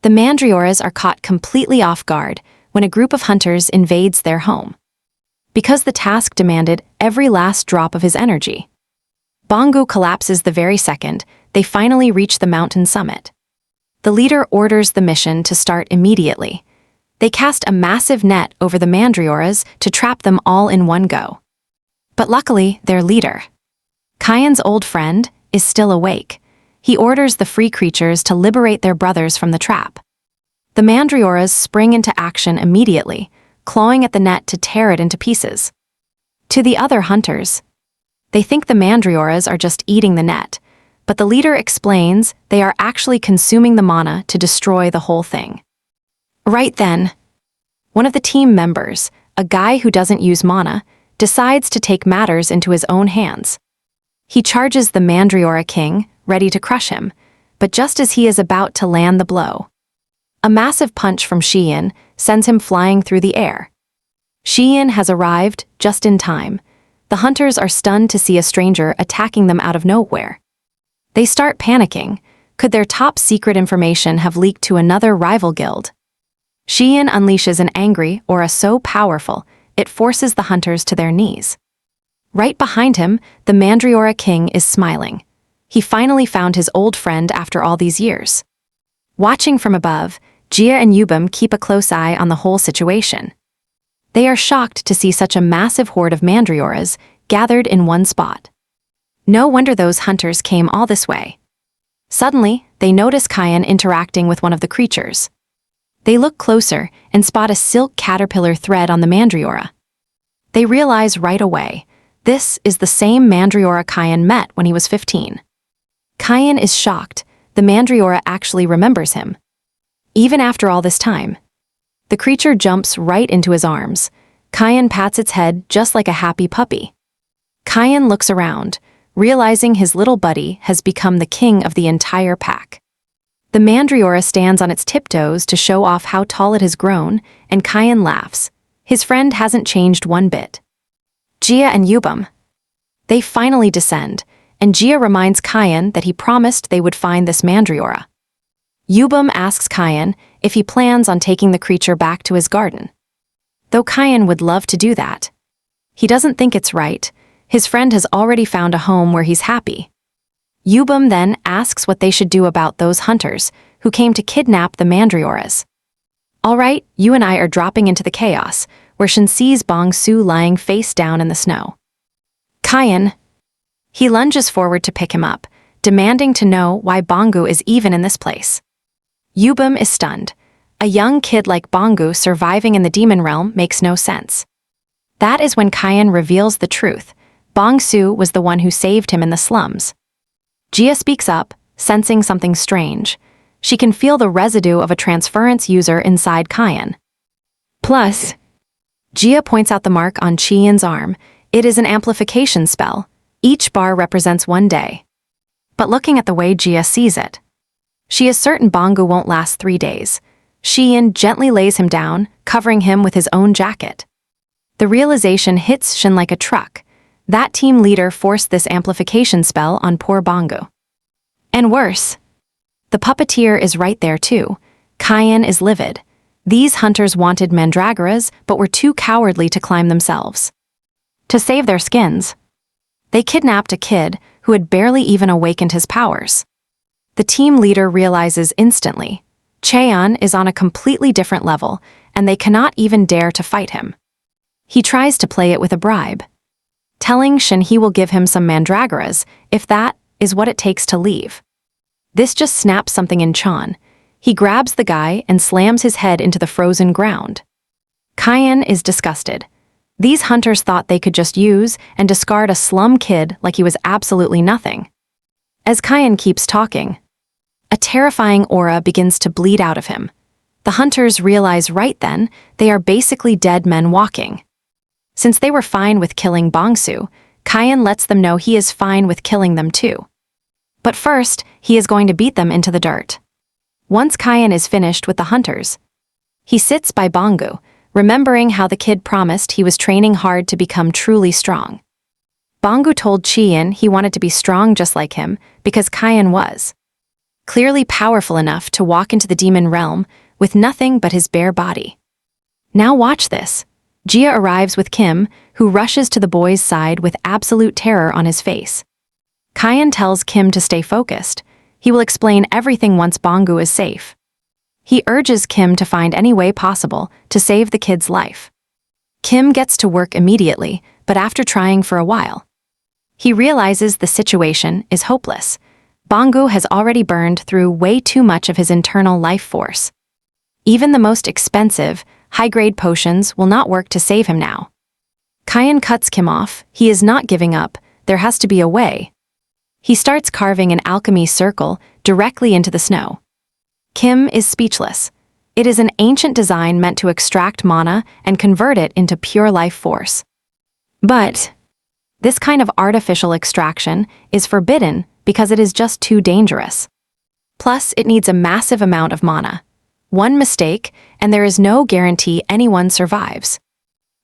The Mandrioras are caught completely off guard when a group of hunters invades their home. Because the task demanded every last drop of his energy, Bangu collapses the very second they finally reach the mountain summit. The leader orders the mission to start immediately. They cast a massive net over the Mandrioras to trap them all in one go. But luckily, their leader, Kyan's old friend, is still awake. He orders the free creatures to liberate their brothers from the trap. The Mandrioras spring into action immediately, clawing at the net to tear it into pieces. To the other hunters, they think the Mandrioras are just eating the net, but the leader explains they are actually consuming the mana to destroy the whole thing. Right then, one of the team members, a guy who doesn't use mana, decides to take matters into his own hands. He charges the Mandriora king, ready to crush him, but just as he is about to land the blow, a massive punch from Xian sends him flying through the air. Xian has arrived just in time. The hunters are stunned to see a stranger attacking them out of nowhere. They start panicking. Could their top secret information have leaked to another rival guild? Xian unleashes an angry aura so powerful, it forces the hunters to their knees. Right behind him, the Mandriora king is smiling. He finally found his old friend after all these years. Watching from above, Jia and Yubum keep a close eye on the whole situation. They are shocked to see such a massive horde of Mandrioras gathered in one spot. No wonder those hunters came all this way. Suddenly, they notice Kyan interacting with one of the creatures. They look closer and spot a silk caterpillar thread on the Mandriora. They realize right away, this is the same Mandriora Kyan met when he was 15. Kyan is shocked. The Mandriora actually remembers him. Even after all this time, the creature jumps right into his arms. Kyan pats its head just like a happy puppy. Kyan looks around, realizing his little buddy has become the king of the entire pack. The Mandriora stands on its tiptoes to show off how tall it has grown, and Kyan laughs. His friend hasn't changed one bit. Jia and Yubum. They finally descend, and Jia reminds Kyan that he promised they would find this Mandriora. Yubum asks Kyan if he plans on taking the creature back to his garden. Though Kyan would love to do that, he doesn't think it's right. His friend has already found a home where he's happy. Yubum then asks what they should do about those hunters who came to kidnap the Mandrioras. All right, you and I are dropping into the chaos, where Shin sees Bong Su lying face down in the snow. Kyan. He lunges forward to pick him up, demanding to know why Bangu is even in this place. Yubum is stunned. A young kid like Bangu surviving in the demon realm makes no sense. That is when Kyan reveals the truth. Bong Su was the one who saved him in the slums. Jia speaks up, sensing something strange. She can feel the residue of a transference user inside Kyan. Plus, Jia points out the mark on Qian's arm. It is an amplification spell. Each bar represents one day. But looking at the way Jia sees it, she is certain Bangu won't last 3 days. Qian gently lays him down, covering him with his own jacket. The realization hits Shin like a truck. That team leader forced this amplification spell on poor Bangu. And worse, the puppeteer is right there too. Kyan is livid. These hunters wanted mandragoras but were too cowardly to climb themselves. To save their skins, they kidnapped a kid who had barely even awakened his powers. The team leader realizes instantly, Cheon is on a completely different level and they cannot even dare to fight him. He tries to play it with a bribe, telling Shin he will give him some mandragoras if that is what it takes to leave. This just snaps something in Chan. He grabs the guy and slams his head into the frozen ground. Kyan is disgusted. These hunters thought they could just use and discard a slum kid like he was absolutely nothing. As Kyan keeps talking, a terrifying aura begins to bleed out of him. The hunters realize right then they are basically dead men walking. Since they were fine with killing Bongsu, Kyan lets them know he is fine with killing them too. But first, he is going to beat them into the dirt. Once Kyan is finished with the hunters, he sits by Bangu, remembering how the kid promised he was training hard to become truly strong. Bangu told Chien he wanted to be strong just like him because Kayan was clearly powerful enough to walk into the demon realm with nothing but his bare body. Now watch this. Jia arrives with Kim, who rushes to the boy's side with absolute terror on his face. Kayan tells Kim to stay focused. He will explain everything once Bangu is safe. He urges Kim to find any way possible to save the kid's life. Kim gets to work immediately, but after trying for a while, he realizes the situation is hopeless. Bangu has already burned through way too much of his internal life force. Even the most expensive, high-grade potions will not work to save him now. Kayan cuts Kim off. He is not giving up. There has to be a way. He starts carving an alchemy circle directly into the snow. Kim is speechless. It is an ancient design meant to extract mana and convert it into pure life force. But this kind of artificial extraction is forbidden because it is just too dangerous. Plus, it needs a massive amount of mana. One mistake, and there is no guarantee anyone survives.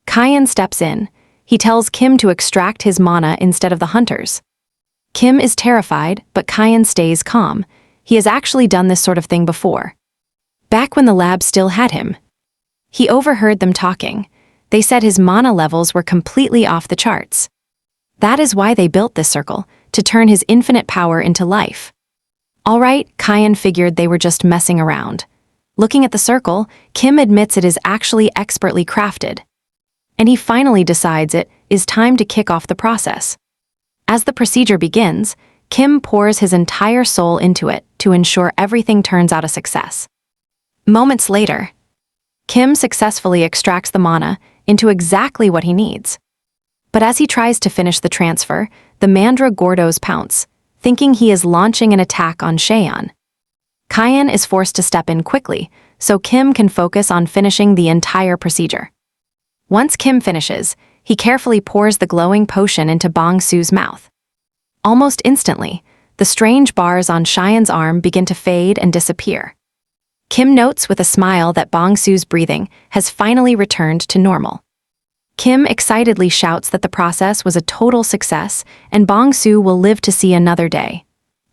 Kayan steps in. He tells Kim to extract his mana instead of the hunters. Kim is terrified, but Kayan stays calm. He has actually done this sort of thing before. Back when the lab still had him. He overheard them talking. They said his mana levels were completely off the charts. That is why they built this circle, to turn his infinite power into life. All right, Kayan figured they were just messing around. Looking at the circle, Kim admits it is actually expertly crafted. And he finally decides it is time to kick off the process. As the procedure begins, Kim pours his entire soul into it to ensure everything turns out a success. Moments later, Kim successfully extracts the mana into exactly what he needs. But as he tries to finish the transfer, the Mandra Gordos pounce, thinking he is launching an attack on Cheyenne. Kayan is forced to step in quickly, so Kim can focus on finishing the entire procedure. Once Kim finishes, he carefully pours the glowing potion into Bong Su's mouth. Almost instantly, the strange bars on Cheyenne's arm begin to fade and disappear. Kim notes with a smile that Bong Su's breathing has finally returned to normal. Kim excitedly shouts that the process was a total success and Bong Su will live to see another day.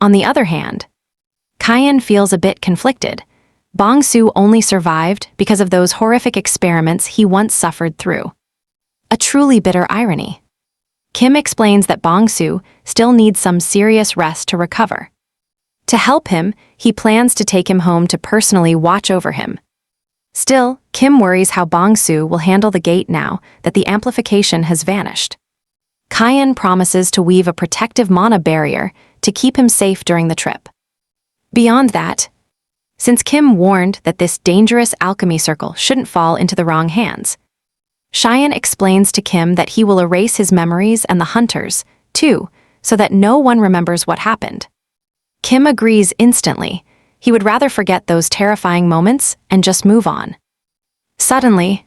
On the other hand, Kayan feels a bit conflicted. Bong Su only survived because of those horrific experiments he once suffered through. A truly bitter irony. Kim explains that Bong Su still needs some serious rest to recover. To help him, he plans to take him home to personally watch over him. Still, Kim worries how Bong Su will handle the gate now that the amplification has vanished. Kayan promises to weave a protective mana barrier to keep him safe during the trip. Beyond that, since Kim warned that this dangerous alchemy circle shouldn't fall into the wrong hands, Cheyenne explains to Kim that he will erase his memories and the hunters, too, so that no one remembers what happened. Kim agrees instantly. He would rather forget those terrifying moments and just move on. Suddenly,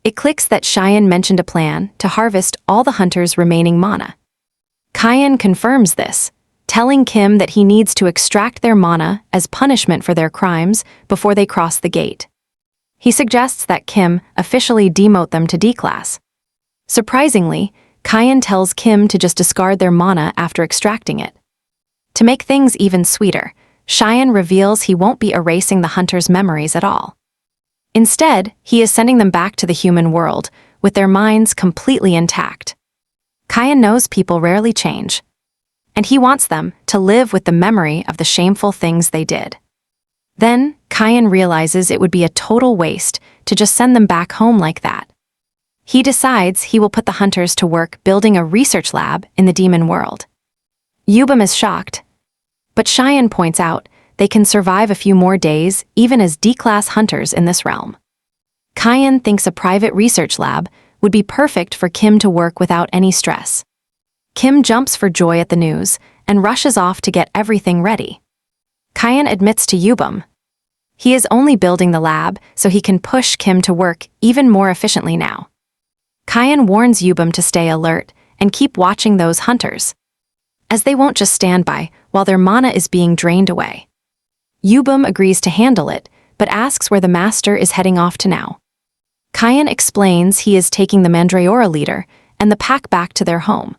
it clicks that Cheyenne mentioned a plan to harvest all the hunters' remaining mana. Kayan confirms this, telling Kim that he needs to extract their mana as punishment for their crimes before they cross the gate. He suggests that Kim officially demote them to D-class. Surprisingly, Kayan tells Kim to just discard their mana after extracting it. To make things even sweeter, Cheyenne reveals he won't be erasing the hunters' memories at all. Instead, he is sending them back to the human world, with their minds completely intact. Kayan knows people rarely change, and he wants them to live with the memory of the shameful things they did. Then, Kayan realizes it would be a total waste to just send them back home like that. He decides he will put the hunters to work building a research lab in the demon world. Yubam is shocked, but Cheyenne points out they can survive a few more days even as D-class hunters in this realm. Kayan thinks a private research lab would be perfect for Kim to work without any stress. Kim jumps for joy at the news and rushes off to get everything ready. Kayan admits to Yubam he is only building the lab so he can push Kim to work even more efficiently now. Kayan warns Yubam to stay alert and keep watching those hunters, as they won't just stand by while their mana is being drained away. Yubam agrees to handle it, but asks where the master is heading off to now. Kyan explains he is taking the Mandraora leader and the pack back to their home.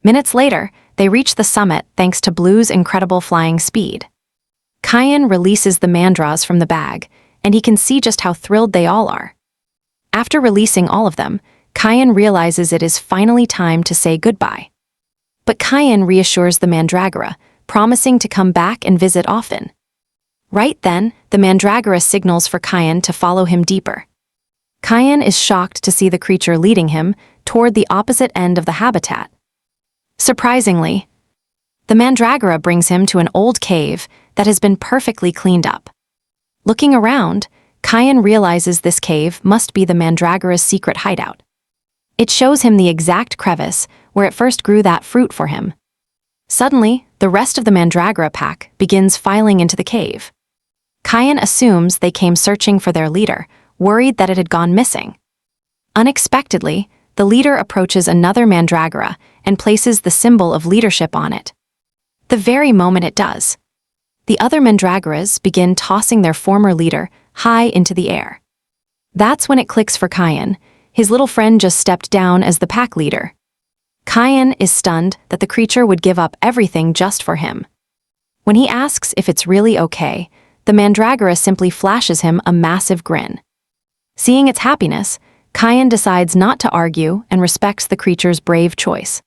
Minutes later, they reach the summit thanks to Blue's incredible flying speed. Kyan releases the mandras from the bag, and he can see just how thrilled they all are. After releasing all of them, Kyan realizes it is finally time to say goodbye. But Kyan reassures the Mandragora, promising to come back and visit often. Right then, the Mandragora signals for Kyan to follow him deeper. Kyan is shocked to see the creature leading him toward the opposite end of the habitat. Surprisingly, the Mandragora brings him to an old cave that has been perfectly cleaned up. Looking around, Kyan realizes this cave must be the Mandragora's secret hideout. It shows him the exact crevice where it first grew that fruit for him. Suddenly, the rest of the Mandragora pack begins filing into the cave. Kyan assumes they came searching for their leader, worried that it had gone missing. Unexpectedly, the leader approaches another Mandragora and places the symbol of leadership on it. The very moment it does, the other Mandragoras begin tossing their former leader high into the air. That's when it clicks for Kyan. His little friend just stepped down as the pack leader. Kyan is stunned that the creature would give up everything just for him. When he asks if it's really okay, the Mandragora simply flashes him a massive grin. Seeing its happiness, Kyan decides not to argue and respects the creature's brave choice.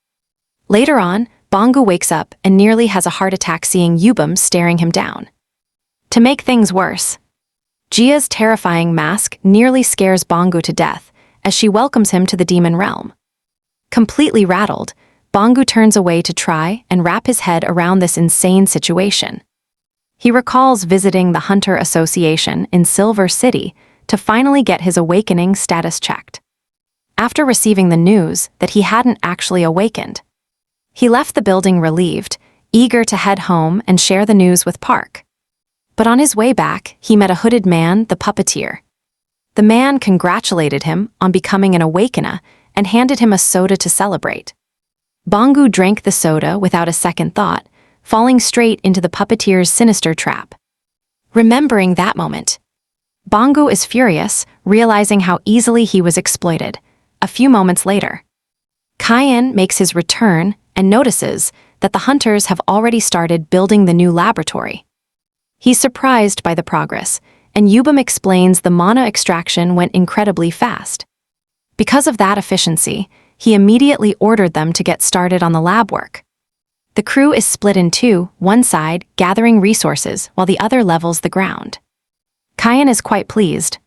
Later on, Bangu wakes up and nearly has a heart attack seeing Yubum staring him down. To make things worse, Jia's terrifying mask nearly scares Bangu to death as she welcomes him to the demon realm. Completely rattled, Bangu turns away to try and wrap his head around this insane situation. He recalls visiting the Hunter Association in Silver City to finally get his awakening status checked. After receiving the news that he hadn't actually awakened, he left the building relieved, eager to head home and share the news with Park. But on his way back, he met a hooded man, the puppeteer. The man congratulated him on becoming an awakener and handed him a soda to celebrate. Bangu drank the soda without a second thought, falling straight into the puppeteer's sinister trap. Remembering that moment, Bangu is furious, realizing how easily he was exploited. A few moments later, Kyan makes his return and notices that the hunters have already started building the new laboratory. He's surprised by the progress, and Yubum explains the mana extraction went incredibly fast. Because of that efficiency, he immediately ordered them to get started on the lab work. The crew is split in two, one side gathering resources while the other levels the ground. Kyan is quite pleased.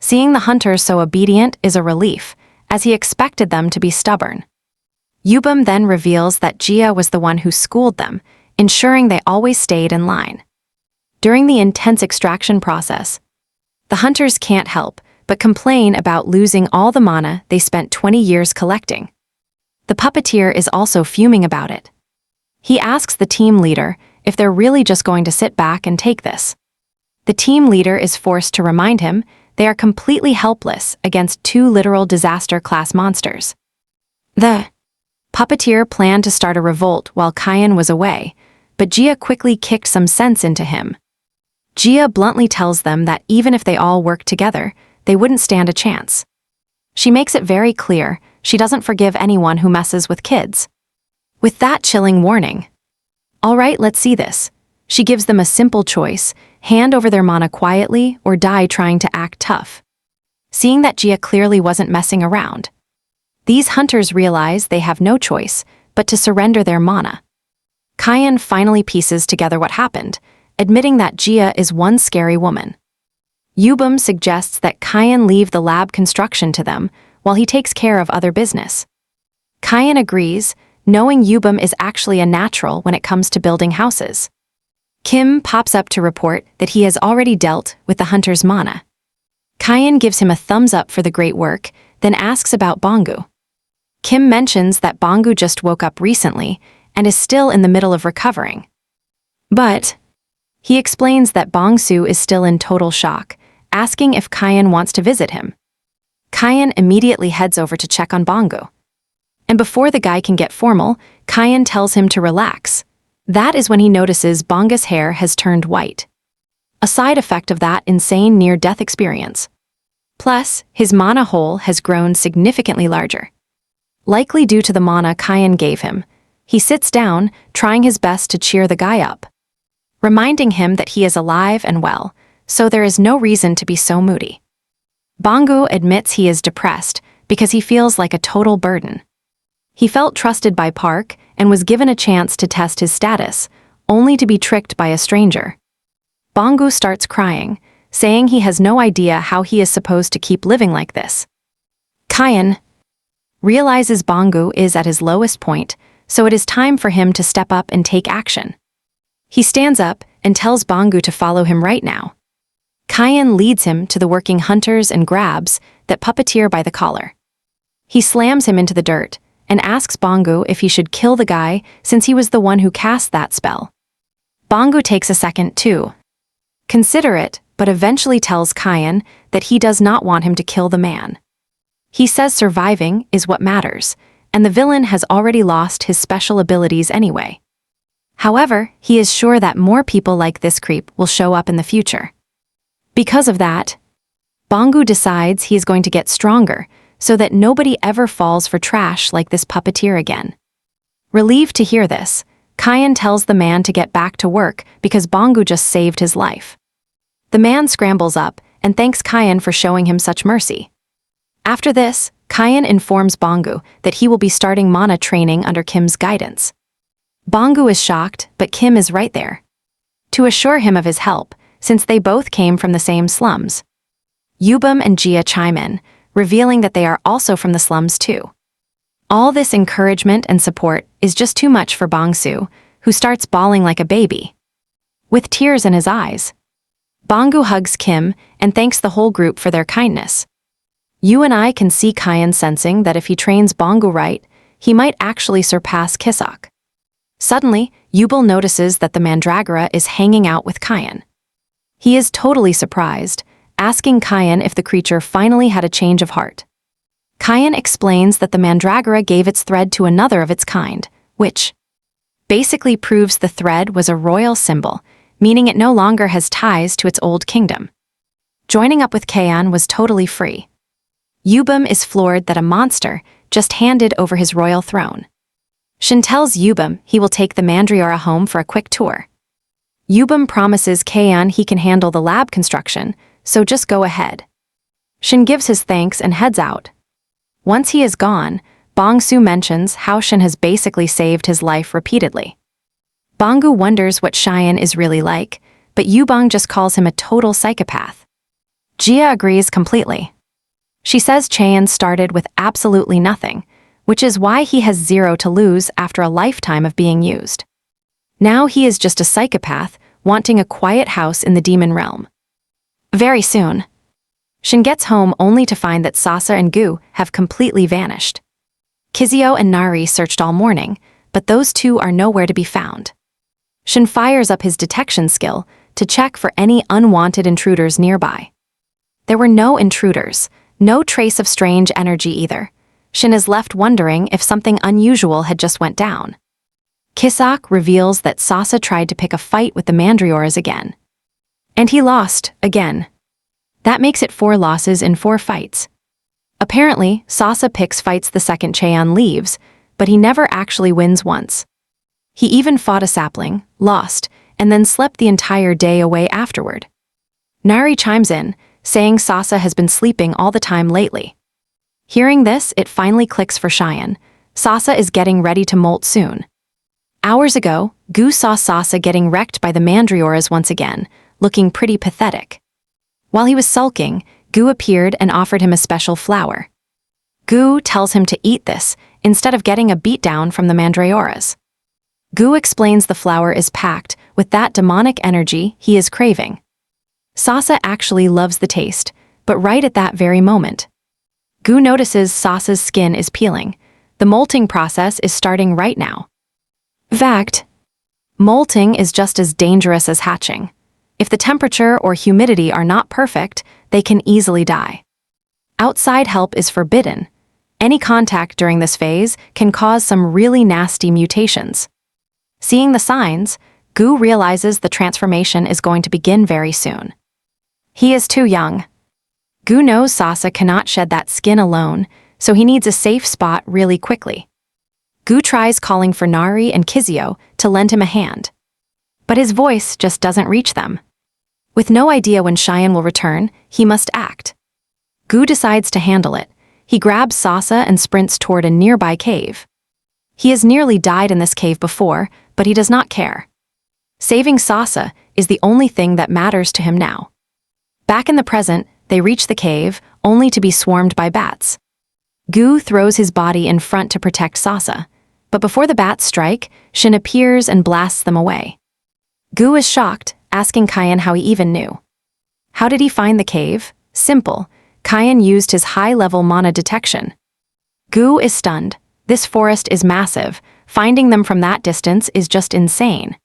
Seeing the hunters so obedient is a relief, as he expected them to be stubborn. Yubum then reveals that Jia was the one who schooled them, ensuring they always stayed in line. During the intense extraction process, the hunters can't help but complain about losing all the mana they spent 20 years collecting. The puppeteer is also fuming about it. He asks the team leader if they're really just going to sit back and take this. The team leader is forced to remind him they are completely helpless against two literal disaster-class monsters. The puppeteer planned to start a revolt while Kyan was away, but Jia quickly kicked some sense into him. Jia bluntly tells them that even if they all worked together, they wouldn't stand a chance. She makes it very clear she doesn't forgive anyone who messes with kids. With that chilling warning, "All right, let's see this," she gives them a simple choice: hand over their mana quietly or die trying to act tough. Seeing that Jia clearly wasn't messing around, these hunters realize they have no choice but to surrender their mana. Kyan finally pieces together what happened, admitting that Jia is one scary woman. Yubum suggests that Kyan leave the lab construction to them while he takes care of other business. Kyan agrees, knowing Yubum is actually a natural when it comes to building houses. Kim pops up to report that he has already dealt with the hunter's mana. Kyan gives him a thumbs up for the great work, then asks about Bangu. Kim mentions that Bangu just woke up recently and is still in the middle of recovering. But he explains that Bongsu is still in total shock, asking if Kyan wants to visit him. Kyan immediately heads over to check on Bangu. And before the guy can get formal, Kyan tells him to relax. That is when he notices Bangu's hair has turned white, a side effect of that insane near-death experience. Plus, his mana hole has grown significantly larger. Likely due to the mana Kyan gave him, he sits down, trying his best to cheer the guy up, reminding him that he is alive and well, so there is no reason to be so moody. Bangu admits he is depressed because he feels like a total burden. He felt trusted by Park and was given a chance to test his status, only to be tricked by a stranger. Bangu starts crying, saying he has no idea how he is supposed to keep living like this. Kyan realizes Bangu is at his lowest point, so it is time for him to step up and take action. He stands up and tells Bangu to follow him right now. Kyan leads him to the working hunters and grabs that puppeteer by the collar. He slams him into the dirt and asks Bangu if he should kill the guy since he was the one who cast that spell. Bangu takes a second to consider it, but eventually tells Kyan that he does not want him to kill the man. He says surviving is what matters, and the villain has already lost his special abilities anyway. However, he is sure that more people like this creep will show up in the future. Because of that, Bangu decides he is going to get stronger so that nobody ever falls for trash like this puppeteer again. Relieved to hear this, Kyan tells the man to get back to work because Bangu just saved his life. The man scrambles up and thanks Kyan for showing him such mercy. After this, Kyan informs Bangu that he will be starting mana training under Kim's guidance. Bangu is shocked, but Kim is right there to assure him of his help, since they both came from the same slums. Yubum and Jia chime in, revealing that they are also from the slums too. All this encouragement and support is just too much for Bangsu, who starts bawling like a baby, with tears in his eyes. Bangu hugs Kim and thanks the whole group for their kindness. You and I can see Kyan sensing that if he trains Bangu right, he might actually surpass Kisak. Suddenly, Yubel notices that the Mandragora is hanging out with Kyan. He is totally surprised, asking Kyan if the creature finally had a change of heart. Kyan explains that the Mandragora gave its thread to another of its kind, which basically proves the thread was a royal symbol, meaning it no longer has ties to its old kingdom. Joining up with Kyan was totally free. Yubum is floored that a monster just handed over his royal throne. Shin tells Yubum he will take the Mandragora home for a quick tour. Yubum promises Kyan he can handle the lab construction, so just go ahead. Shin gives his thanks and heads out. Once he is gone, Bangsu mentions how Shin has basically saved his life repeatedly. Bangu wonders what Cheyenne is really like, but Yubong just calls him a total psychopath. Jia agrees completely. She says Cheyenne started with absolutely nothing, which is why he has zero to lose after a lifetime of being used. Now he is just a psychopath wanting a quiet house in the demon realm. Very soon, Shin gets home only to find that Sasa and Gu have completely vanished. Kizio and Nari searched all morning, but those two are nowhere to be found. Shin fires up his detection skill to check for any unwanted intruders nearby. There were no intruders, no trace of strange energy either. Shin is left wondering if something unusual had just went down. Kisak reveals that Sasa tried to pick a fight with the Mandragoras again. And he lost, again. That makes it 4 losses in 4 fights. Apparently, Sasa picks fights the second Cheyenne leaves, but he never actually wins once. He even fought a sapling, lost, and then slept the entire day away afterward. Nari chimes in, saying Sasa has been sleeping all the time lately. Hearing this, it finally clicks for Cheyenne. Sasa is getting ready to molt soon. Hours ago, Gu saw Sasa getting wrecked by the Mandragoras once again, looking pretty pathetic. While he was sulking, Gu appeared and offered him a special flower. Gu tells him to eat this, instead of getting a beatdown from the Mandragoras. Gu explains the flower is packed with that demonic energy he is craving. Sasa actually loves the taste, but right at that very moment, Gu notices Sasa's skin is peeling. The molting process is starting right now. In fact, molting is just as dangerous as hatching. If the temperature or humidity are not perfect, they can easily die. Outside help is forbidden. Any contact during this phase can cause some really nasty mutations. Seeing the signs, Gu realizes the transformation is going to begin very soon. He is too young. Gu knows Sasa cannot shed that skin alone, so he needs a safe spot really quickly. Gu tries calling for Nari and Kizio to lend him a hand. But his voice just doesn't reach them. With no idea when Cheyenne will return, he must act. Gu decides to handle it. He grabs Sasa and sprints toward a nearby cave. He has nearly died in this cave before, but he does not care. Saving Sasa is the only thing that matters to him now. Back in the present, they reach the cave, only to be swarmed by bats. Gu throws his body in front to protect Sasa, but before the bats strike, Shin appears and blasts them away. Gu is shocked, asking Kayan how he even knew. How did he find the cave? Simple. Kayan used his high-level mana detection. Gu is stunned. This forest is massive. Finding them from that distance is just insane.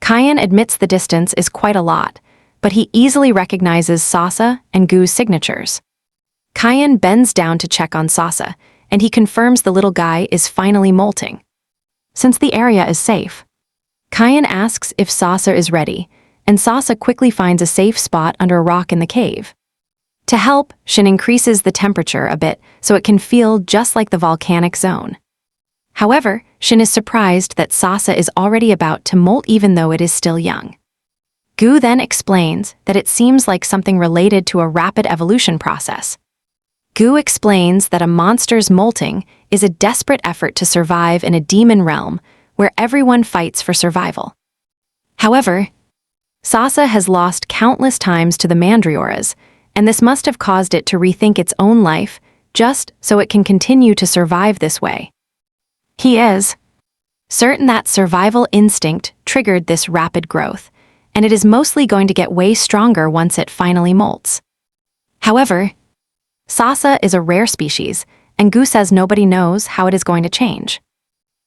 Kayan admits the distance is quite a lot, but he easily recognizes Sasa and Gu's signatures. Kayan bends down to check on Sasa, and he confirms the little guy is finally molting. Since the area is safe, Kayan asks if Sasa is ready, and Sasa quickly finds a safe spot under a rock in the cave. To help, Shin increases the temperature a bit so it can feel just like the volcanic zone. However, Shin is surprised that Sasa is already about to molt even though it is still young. Gu then explains that it seems like something related to a rapid evolution process. Gu explains that a monster's molting is a desperate effort to survive in a demon realm where everyone fights for survival. However, Sasa has lost countless times to the Mandrioras, and this must have caused it to rethink its own life just so it can continue to survive this way. He is certain that survival instinct triggered this rapid growth, and it is mostly going to get way stronger once it finally molts. However, Sasa is a rare species, and Gu says nobody knows how it is going to change.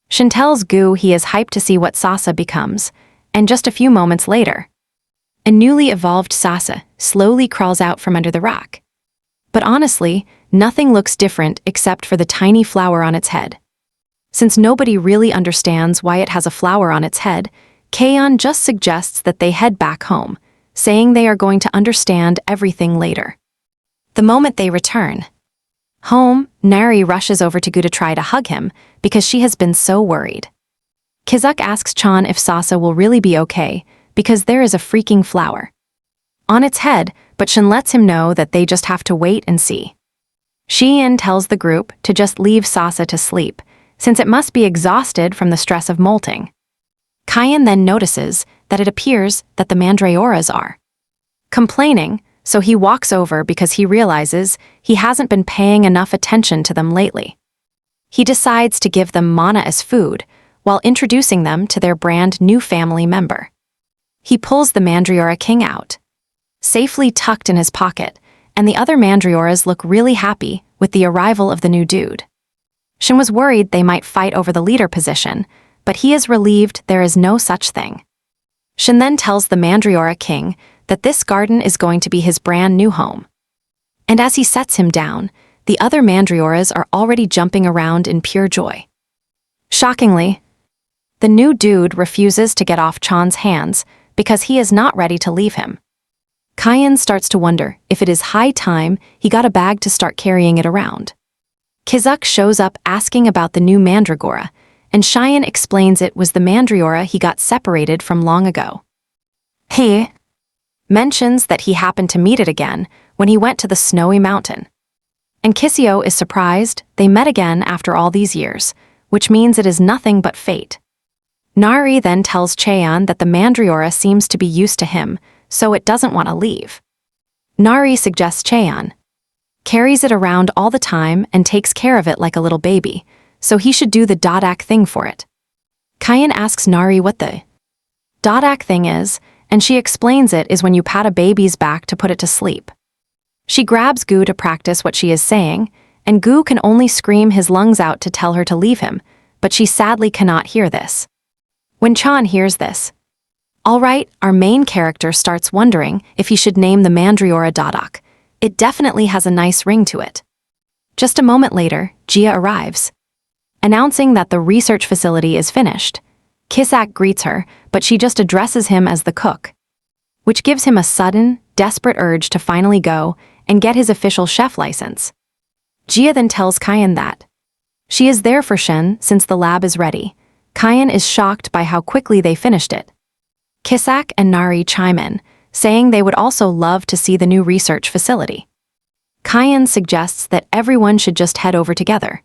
Shin tells Gu he is hyped to see what Sasa becomes, and just a few moments later, a newly evolved Sasa slowly crawls out from under the rock. But honestly, nothing looks different except for the tiny flower on its head. Since nobody really understands why it has a flower on its head, Kaon just suggests that they head back home, saying they are going to understand everything later. The moment they return home, Nari rushes over to Gu to try to hug him because she has been so worried. Kizuk asks Chan if Sasa will really be okay because there is a freaking flower on its head, but Shin lets him know that they just have to wait and see. Xian tells the group to just leave Sasa to sleep, since it must be exhausted from the stress of molting. Kayan then notices that it appears that the Mandraoras are complaining, so he walks over because he realizes he hasn't been paying enough attention to them lately. He decides to give them mana as food while introducing them to their brand new family member. He pulls the Mandriora King out, safely tucked in his pocket, and the other Mandrioras look really happy with the arrival of the new dude. Shin was worried they might fight over the leader position, but he is relieved there is no such thing. Shin then tells the Mandriora King that this garden is going to be his brand new home. And as he sets him down, the other Mandrioras are already jumping around in pure joy. Shockingly, the new dude refuses to get off Chan's hands because he is not ready to leave him. Kayan starts to wonder if it is high time he got a bag to start carrying it around. Kizuk shows up asking about the new Mandragora, and Cheyenne explains it was the Mandriora he got separated from long ago. He mentions that he happened to meet it again when he went to the snowy mountain. And Kisio is surprised they met again after all these years, which means it is nothing but fate. Nari then tells Cheon that the Mandriora seems to be used to him, so it doesn't want to leave. Nari suggests Cheon carries it around all the time and takes care of it like a little baby, so he should do the Dodak thing for it. Kayan asks Nari what the Dodak thing is, and she explains it is when you pat a baby's back to put it to sleep. She grabs Gu to practice what she is saying, and Gu can only scream his lungs out to tell her to leave him, but she sadly cannot hear this. When Chan hears this, all right, our main character starts wondering if he should name the Mandriora Dodak. It definitely has a nice ring to it. Just a moment later, Jia arrives, announcing that the research facility is finished. Kisak greets her, but she just addresses him as the cook, which gives him a sudden, desperate urge to finally go and get his official chef license. Jia then tells Kyan that she is there for Shen since the lab is ready. Kyan is shocked by how quickly they finished it. Kisak and Nari chime in, saying they would also love to see the new research facility. Kyan suggests that everyone should just head over together.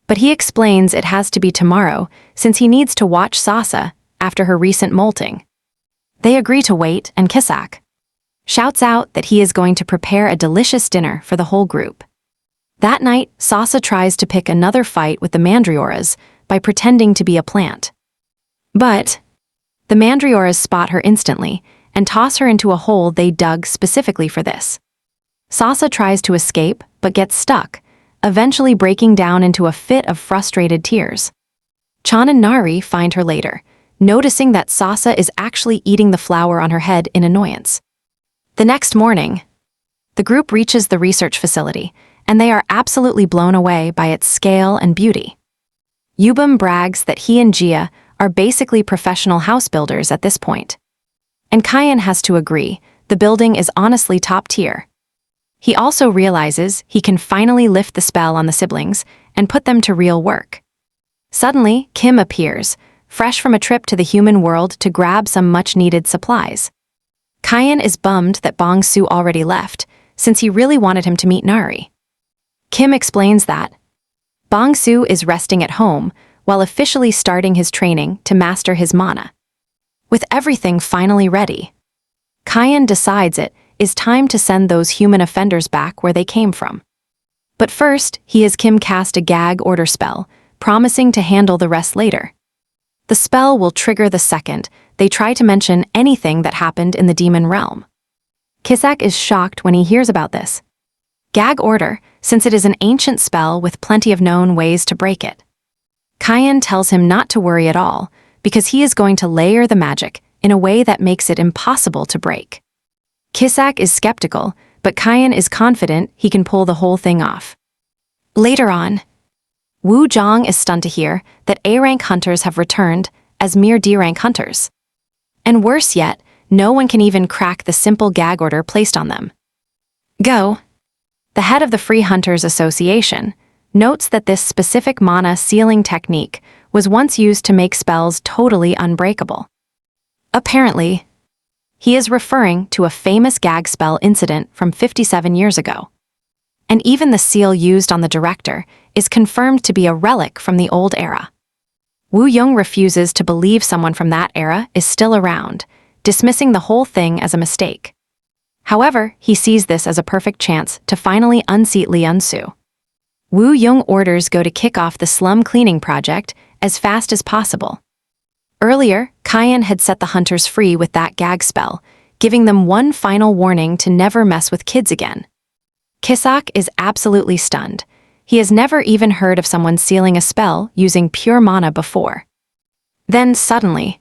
But he explains it has to be tomorrow since he needs to watch Sasa after her recent molting. They agree to wait, and Kisak shouts out that he is going to prepare a delicious dinner for the whole group. That night, Sasa tries to pick another fight with the Mandrioras by pretending to be a plant. But the Mandrioras spot her instantly and toss her into a hole they dug specifically for this. Sasa tries to escape but gets stuck, eventually breaking down into a fit of frustrated tears. Chan and Nari find her later, noticing that Sasa is actually eating the flower on her head in annoyance. The next morning, the group reaches the research facility, and they are absolutely blown away by its scale and beauty. Yubum brags that he and Jia are basically professional house builders at this point. And Kyan has to agree, the building is honestly top tier. He also realizes he can finally lift the spell on the siblings and put them to real work. Suddenly, Kim appears, fresh from a trip to the human world to grab some much-needed supplies. Kyan is bummed that Bong Su already left, since he really wanted him to meet Nari. Kim explains that Bong Su is resting at home while officially starting his training to master his mana. With everything finally ready, Kyan decides it is time to send those human offenders back where they came from. But first, he has Kim cast a gag order spell, promising to handle the rest later. The spell will trigger the second they try to mention anything that happened in the demon realm. Kisak is shocked when he hears about this. Gag order, since it is an ancient spell with plenty of known ways to break it. Kyan tells him not to worry at all, because he is going to layer the magic in a way that makes it impossible to break. Kisak is skeptical, but Kyan is confident he can pull the whole thing off. Later on, Wu Zhang is stunned to hear that A-rank hunters have returned as mere D-rank hunters. And worse yet, no one can even crack the simple gag order placed on them. Go. The head of the Free Hunters Association notes that this specific mana sealing technique was once used to make spells totally unbreakable. Apparently, he is referring to a famous gag spell incident from 57 years ago. And even the seal used on the director is confirmed to be a relic from the old era. Wu Yong refuses to believe someone from that era is still around, dismissing the whole thing as a mistake. However, he sees this as a perfect chance to finally unseat Lian Su. Wu Yong orders go to kick off the slum cleaning project as fast as possible. Earlier, Kyan had set the hunters free with that gag spell, giving them one final warning to never mess with kids again. Kisak is absolutely stunned. He has never even heard of someone sealing a spell using pure mana before. Then suddenly,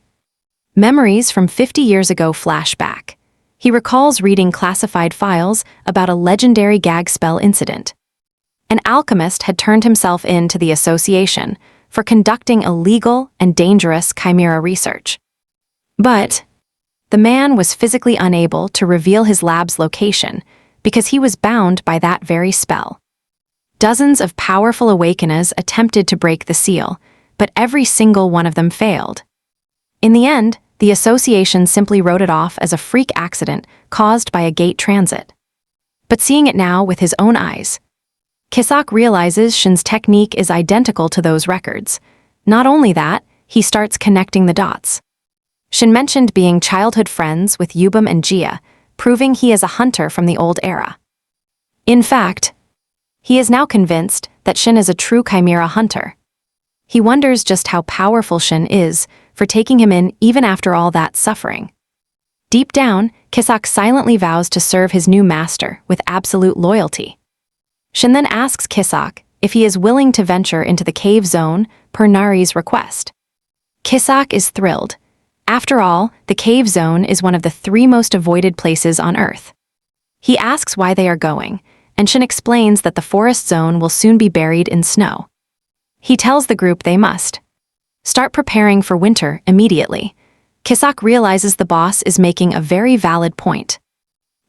memories from 50 years ago flash back. He recalls reading classified files about a legendary gag spell incident. An alchemist had turned himself in to the association for conducting illegal and dangerous chimera research. But the man was physically unable to reveal his lab's location because he was bound by that very spell. Dozens of powerful awakeners attempted to break the seal, but every single one of them failed. In the end, the association simply wrote it off as a freak accident caused by a gate transit. But seeing it now with his own eyes, Kisak realizes Shin's technique is identical to those records. Not only that, he starts connecting the dots. Shin mentioned being childhood friends with Yubum and Jia, proving he is a hunter from the old era. In fact, he is now convinced that Shin is a true chimera hunter. He wonders just how powerful Shin is for taking him in even after all that suffering. Deep down, Kisak silently vows to serve his new master with absolute loyalty. Shin then asks Kisak if he is willing to venture into the cave zone per Nari's request. Kisak is thrilled. After all, the cave zone is one of the 3 most avoided places on Earth. He asks why they are going, and Shin explains that the forest zone will soon be buried in snow. He tells the group they must start preparing for winter immediately. Kisak realizes the boss is making a very valid point.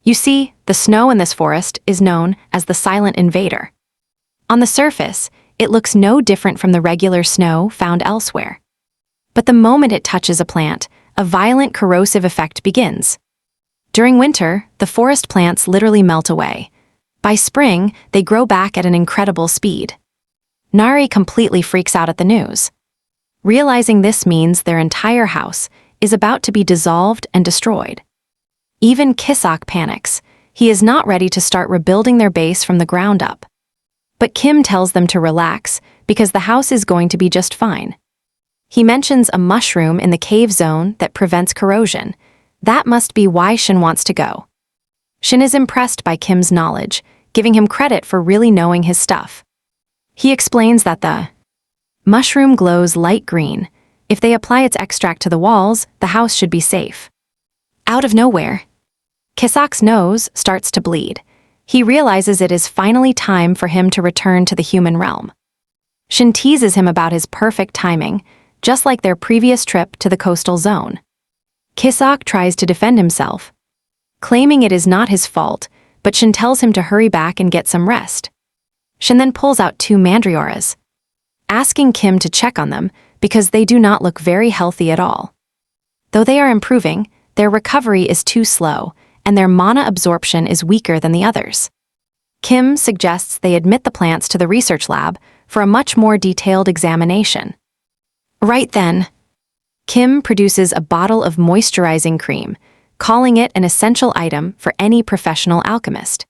You see, the snow in this forest is known as the silent invader. On the surface, it looks no different from the regular snow found elsewhere. But the moment it touches a plant, a violent corrosive effect begins. During winter, the forest plants literally melt away. By spring, they grow back at an incredible speed. Nari completely freaks out at the news. Realizing this means their entire house is about to be dissolved and destroyed. Even Kisak panics. He is not ready to start rebuilding their base from the ground up. But Kim tells them to relax because the house is going to be just fine. He mentions a mushroom in the cave zone that prevents corrosion. That must be why Shin wants to go. Shin is impressed by Kim's knowledge, giving him credit for really knowing his stuff. He explains that the mushroom glows light green. If they apply its extract to the walls, the house should be safe. Out of nowhere, Kisak's nose starts to bleed. He realizes it is finally time for him to return to the human realm. Shin teases him about his perfect timing, just like their previous trip to the coastal zone. Kisak tries to defend himself, claiming it is not his fault, but Shin tells him to hurry back and get some rest. Shin then pulls out 2 mandrioras, asking Kim to check on them because they do not look very healthy at all. Though they are improving, their recovery is too slow, and their mana absorption is weaker than the others. Kim suggests they admit the plants to the research lab for a much more detailed examination. Right then, Kim produces a bottle of moisturizing cream, calling it an essential item for any professional alchemist.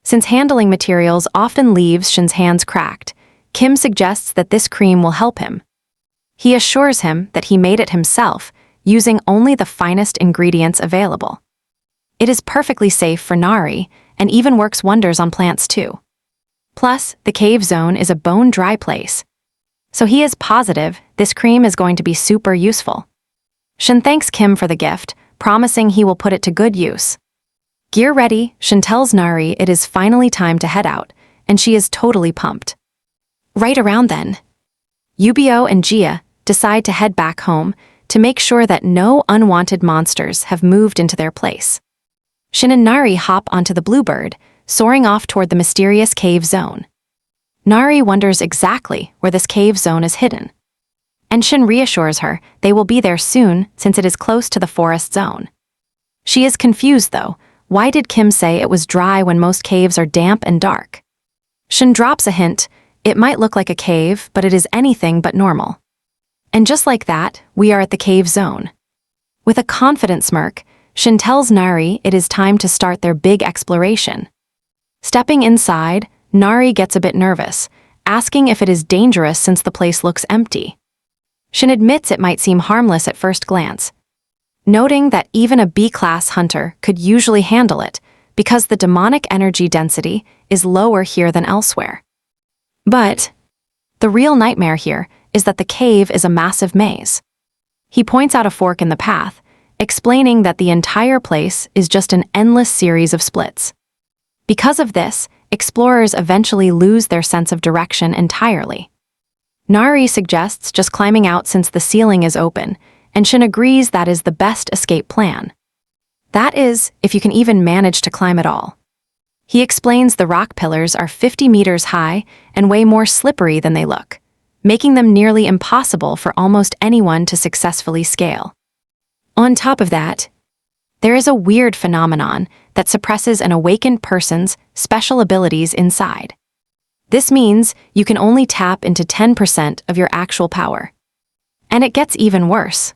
Since handling materials often leaves Shin's hands cracked, Kim suggests that this cream will help him. He assures him that he made it himself, using only the finest ingredients available. It is perfectly safe for Nari, and even works wonders on plants too. Plus, the cave zone is a bone-dry place, so he is positive this cream is going to be super useful. Shin thanks Kim for the gift, promising he will put it to good use. Gear ready, Shin tells Nari it is finally time to head out, and she is totally pumped. Right around then, Yubio and Gia decide to head back home to make sure that no unwanted monsters have moved into their place. Shin and Nari hop onto the bluebird, soaring off toward the mysterious cave zone. Nari wonders exactly where this cave zone is hidden, and Shin reassures her they will be there soon since it is close to the forest zone. She is confused though. Why did Kim say it was dry when most caves are damp and dark? Shin drops a hint. It might look like a cave, but it is anything but normal. And just like that, we are at the cave zone. With a confident smirk, Shin tells Nari it is time to start their big exploration. Stepping inside, Nari gets a bit nervous, asking if it is dangerous since the place looks empty. Shin admits it might seem harmless at first glance, noting that even a B-class hunter could usually handle it because the demonic energy density is lower here than elsewhere. But the real nightmare here is that the cave is a massive maze. He points out a fork in the path, explaining that the entire place is just an endless series of splits. Because of this, explorers eventually lose their sense of direction entirely. Nari suggests just climbing out since the ceiling is open, and Shin agrees that is the best escape plan. That is, if you can even manage to climb at all. He explains the rock pillars are 50 meters high and way more slippery than they look, making them nearly impossible for almost anyone to successfully scale. On top of that, there is a weird phenomenon that suppresses an awakened person's special abilities inside. This means you can only tap into 10% of your actual power. And it gets even worse.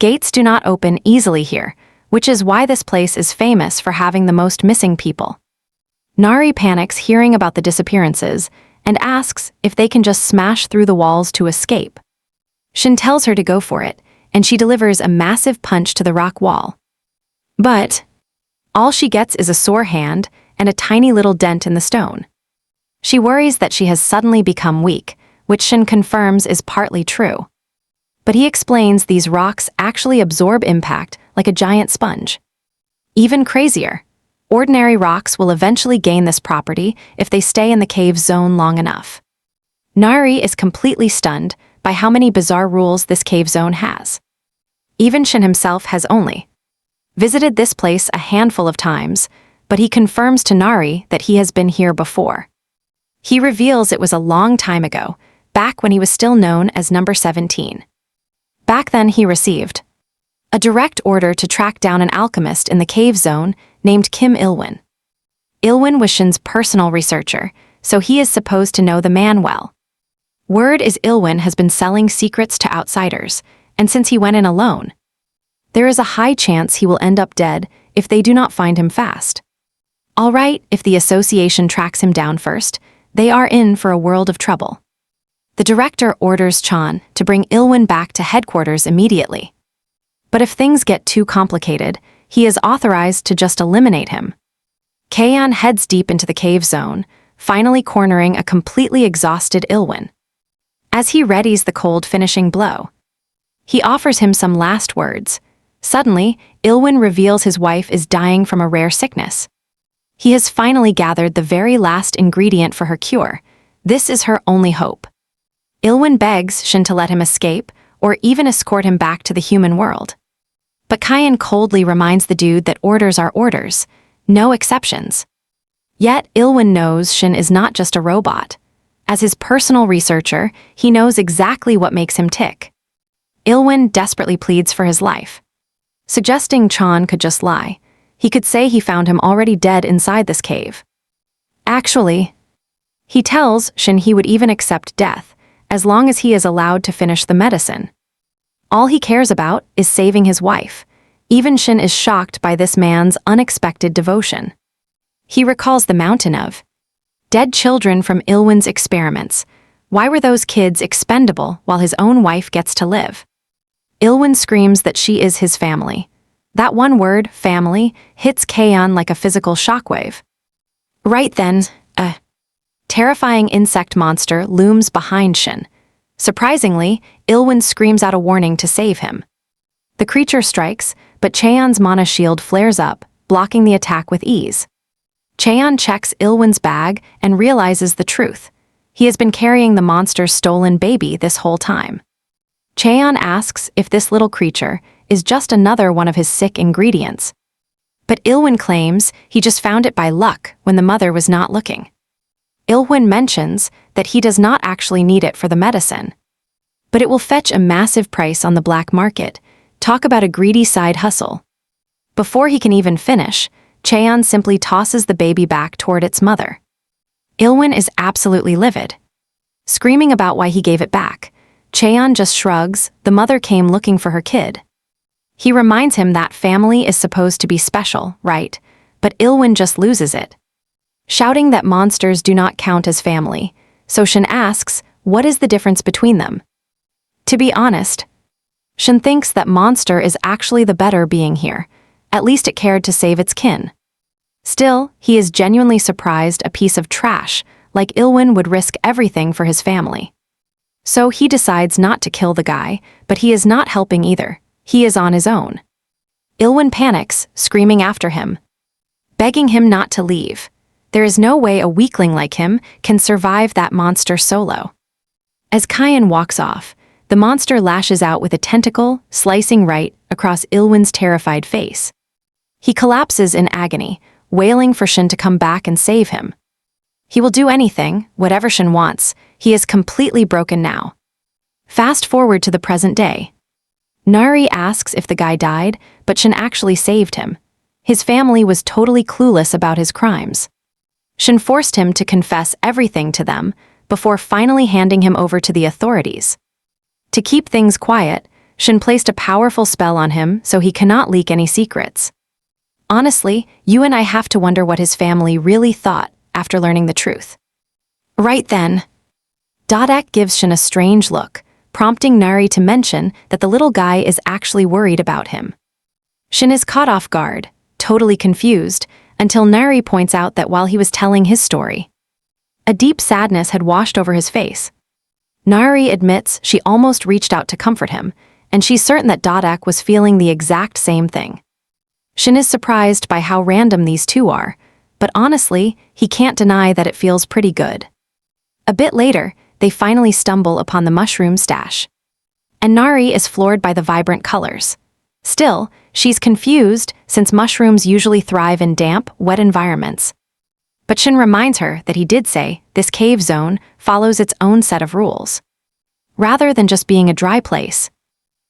Gates do not open easily here, which is why this place is famous for having the most missing people. Nari panics hearing about the disappearances and asks if they can just smash through the walls to escape. Shin tells her to go for it, and she delivers a massive punch to the rock wall. But all she gets is a sore hand and a tiny little dent in the stone. She worries that she has suddenly become weak, which Shin confirms is partly true. But he explains these rocks actually absorb impact like a giant sponge. Even crazier, ordinary rocks will eventually gain this property if they stay in the cave zone long enough. Nari is completely stunned by how many bizarre rules this cave zone has. Even Shin himself has only visited this place a handful of times, but he confirms to Nari that he has been here before. He reveals it was a long time ago, back when he was still known as Number 17. Back then he received a direct order to track down an alchemist in the cave zone named Kim Il-win. Il-win was Shin's personal researcher, so he is supposed to know the man well. Word is Il-win has been selling secrets to outsiders, and since he went in alone, there is a high chance he will end up dead if they do not find him fast. Alright, if the association tracks him down first, they are in for a world of trouble. The director orders Chan to bring Il-win back to headquarters immediately. But if things get too complicated, he is authorized to just eliminate him. Kaeyeon heads deep into the cave zone, finally cornering a completely exhausted Il-win. As he readies the cold finishing blow, he offers him some last words. Suddenly, Il-win reveals his wife is dying from a rare sickness. He has finally gathered the very last ingredient for her cure. This is her only hope. Il-win begs Shin to let him escape, or even escort him back to the human world. But Kaeyeon coldly reminds the dude that orders are orders, no exceptions. Yet Il-win knows Shin is not just a robot. As his personal researcher, he knows exactly what makes him tick. Il-win desperately pleads for his life, suggesting Chan could just lie. He could say he found him already dead inside this cave. Actually, he tells Shin he would even accept death, as long as he is allowed to finish the medicine. All he cares about is saving his wife. Even Shin is shocked by this man's unexpected devotion. He recalls the mountain of dead children from Il-win's experiments. Why were those kids expendable while his own wife gets to live? Il-win screams that she is his family. That one word, family, hits Kaeyeon like a physical shockwave. Right then, a terrifying insect monster looms behind Shin. Surprisingly, Il-win screams out a warning to save him. The creature strikes, but Chaeyeon's mana shield flares up, blocking the attack with ease. Chaeyeon checks Il-win's bag and realizes the truth. He has been carrying the monster's stolen baby this whole time. Chaeyeon asks if this little creature is just another one of his sick ingredients. But Il-win claims he just found it by luck when the mother was not looking. Il-win mentions that he does not actually need it for the medicine. But it will fetch a massive price on the black market. Talk about a greedy side hustle. Before he can even finish, Chaeyeon simply tosses the baby back toward its mother. Il-win is absolutely livid. Screaming about why he gave it back, Chaeyeon just shrugs. The mother came looking for her kid. He reminds him that family is supposed to be special, right? But Il-win just loses it, shouting that monsters do not count as family. So Shin asks, what is the difference between them? To be honest, Shin thinks that monster is actually the better being here. At least it cared to save its kin. Still, he is genuinely surprised a piece of trash like Il-win would risk everything for his family. So he decides not to kill the guy, but he is not helping either. He is on his own. Il-win panics, screaming after him, begging him not to leave. There is no way a weakling like him can survive that monster solo. As Kaeyeon walks off, the monster lashes out with a tentacle, slicing right across Il-win's terrified face. He collapses in agony, wailing for Shin to come back and save him. He will do anything, whatever Shin wants. He is completely broken now. Fast forward to the present day. Nari asks if the guy died, but Shin actually saved him. His family was totally clueless about his crimes. Shin forced him to confess everything to them before finally handing him over to the authorities. To keep things quiet, Shin placed a powerful spell on him so he cannot leak any secrets. Honestly, you and I have to wonder what his family really thought after learning the truth. Right then, Dodek gives Shin a strange look, prompting Nari to mention that the little guy is actually worried about him. Shin is caught off guard, totally confused, until Nari points out that while he was telling his story, a deep sadness had washed over his face. Nari admits she almost reached out to comfort him, and she's certain that Dodek was feeling the exact same thing. Shin is surprised by how random these two are, but honestly, he can't deny that it feels pretty good. A bit later, they finally stumble upon the mushroom stash. And Nari is floored by the vibrant colors. Still, she's confused since mushrooms usually thrive in damp, wet environments. But Shin reminds her that he did say this cave zone follows its own set of rules. Rather than just being a dry place,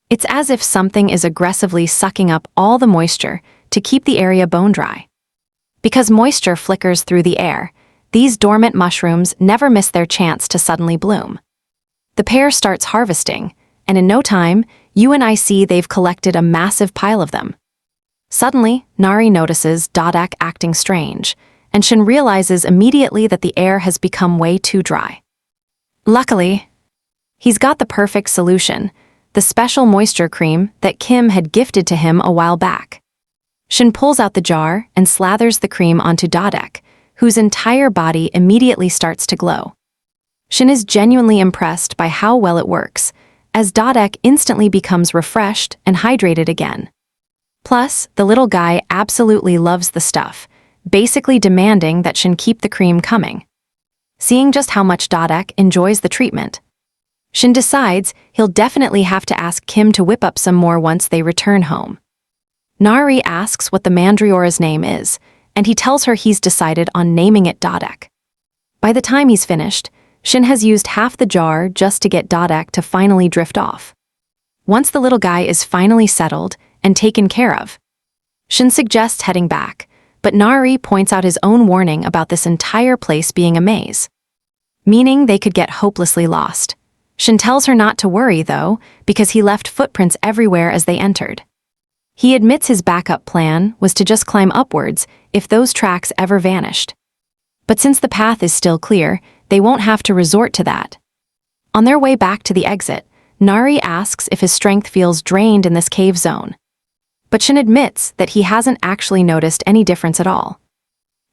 it's as if something is aggressively sucking up all the moisture to keep the area bone dry. Because moisture flickers through the air, these dormant mushrooms never miss their chance to suddenly bloom. The pair starts harvesting, and in no time, you and I see they've collected a massive pile of them. Suddenly, Nari notices Dadak acting strange, and Shin realizes immediately that the air has become way too dry. Luckily, he's got the perfect solution, the special moisture cream that Kim had gifted to him a while back. Shin pulls out the jar and slathers the cream onto Dadak, whose entire body immediately starts to glow. Shin is genuinely impressed by how well it works, as Dadak instantly becomes refreshed and hydrated again. Plus, the little guy absolutely loves the stuff, basically demanding that Shin keep the cream coming. Seeing just how much Dadak enjoys the treatment, Shin decides he'll definitely have to ask Kim to whip up some more once they return home. Nari asks what the Mandriora's name is, and he tells her he's decided on naming it Dadak. By the time he's finished, Shin has used half the jar just to get Dadak to finally drift off. Once the little guy is finally settled and taken care of, Shin suggests heading back, but Nari points out his own warning about this entire place being a maze, meaning they could get hopelessly lost. Shin tells her not to worry, though, because he left footprints everywhere as they entered. He admits his backup plan was to just climb upwards if those tracks ever vanished. But since the path is still clear, they won't have to resort to that. On their way back to the exit, Nari asks if his strength feels drained in this cave zone. But Shin admits that he hasn't actually noticed any difference at all.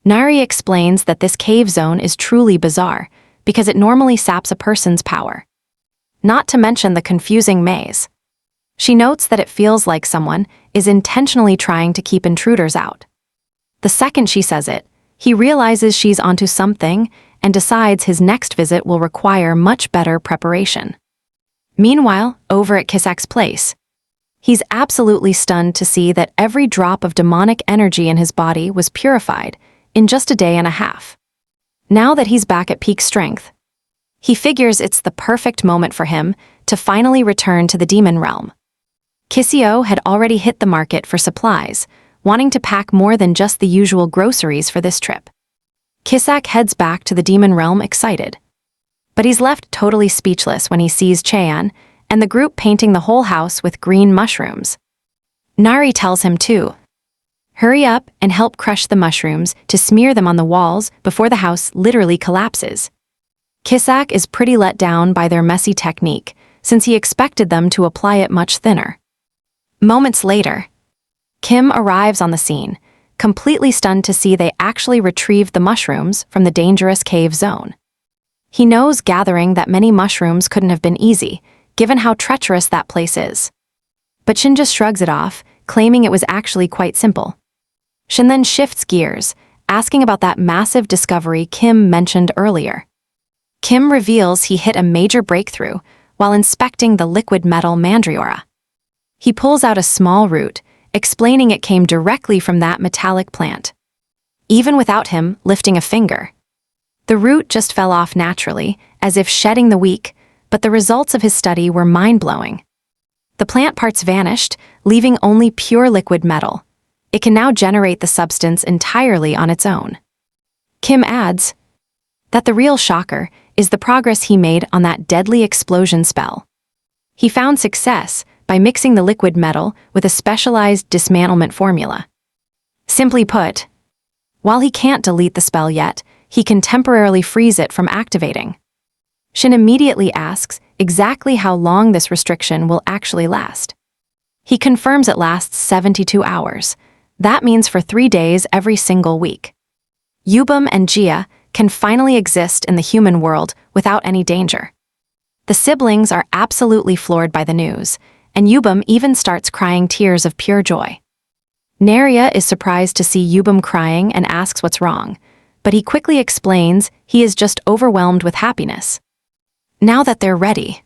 Nari explains that this cave zone is truly bizarre because it normally saps a person's power. Not to mention the confusing maze. She notes that it feels like someone is intentionally trying to keep intruders out. The second she says it, he realizes she's onto something and decides his next visit will require much better preparation. Meanwhile, over at Kisak's place, he's absolutely stunned to see that every drop of demonic energy in his body was purified in just a day and a half. Now that he's back at peak strength, he figures it's the perfect moment for him to finally return to the demon realm. Kisio had already hit the market for supplies, wanting to pack more than just the usual groceries for this trip. Kisak heads back to the demon realm excited. But he's left totally speechless when he sees Cheon and the group painting the whole house with green mushrooms. Nari tells him to hurry up and help crush the mushrooms to smear them on the walls before the house literally collapses. Kisak is pretty let down by their messy technique, since he expected them to apply it much thinner. Moments later, Kim arrives on the scene, completely stunned to see they actually retrieved the mushrooms from the dangerous cave zone. He knows gathering that many mushrooms couldn't have been easy, given how treacherous that place is. But Shin just shrugs it off, claiming it was actually quite simple. Shin then shifts gears, asking about that massive discovery Kim mentioned earlier. Kim reveals he hit a major breakthrough while inspecting the liquid metal Mandriora. He pulls out a small root, explaining it came directly from that metallic plant. Even without him lifting a finger, the root just fell off naturally, as if shedding the weak, but the results of his study were mind-blowing. The plant parts vanished, leaving only pure liquid metal. It can now generate the substance entirely on its own. Kim adds that the real shocker is the progress he made on that deadly explosion spell. He found success by mixing the liquid metal with a specialized dismantlement formula. Simply put, while he can't delete the spell yet, he can temporarily freeze it from activating. Shin immediately asks exactly how long this restriction will actually last. He confirms it lasts 72 hours. That means for 3 days every single week. Yubum and Jia can finally exist in the human world without any danger. The siblings are absolutely floored by the news, and Yubum even starts crying tears of pure joy. Neria is surprised to see Yubum crying and asks what's wrong, but he quickly explains he is just overwhelmed with happiness. Now that they're ready,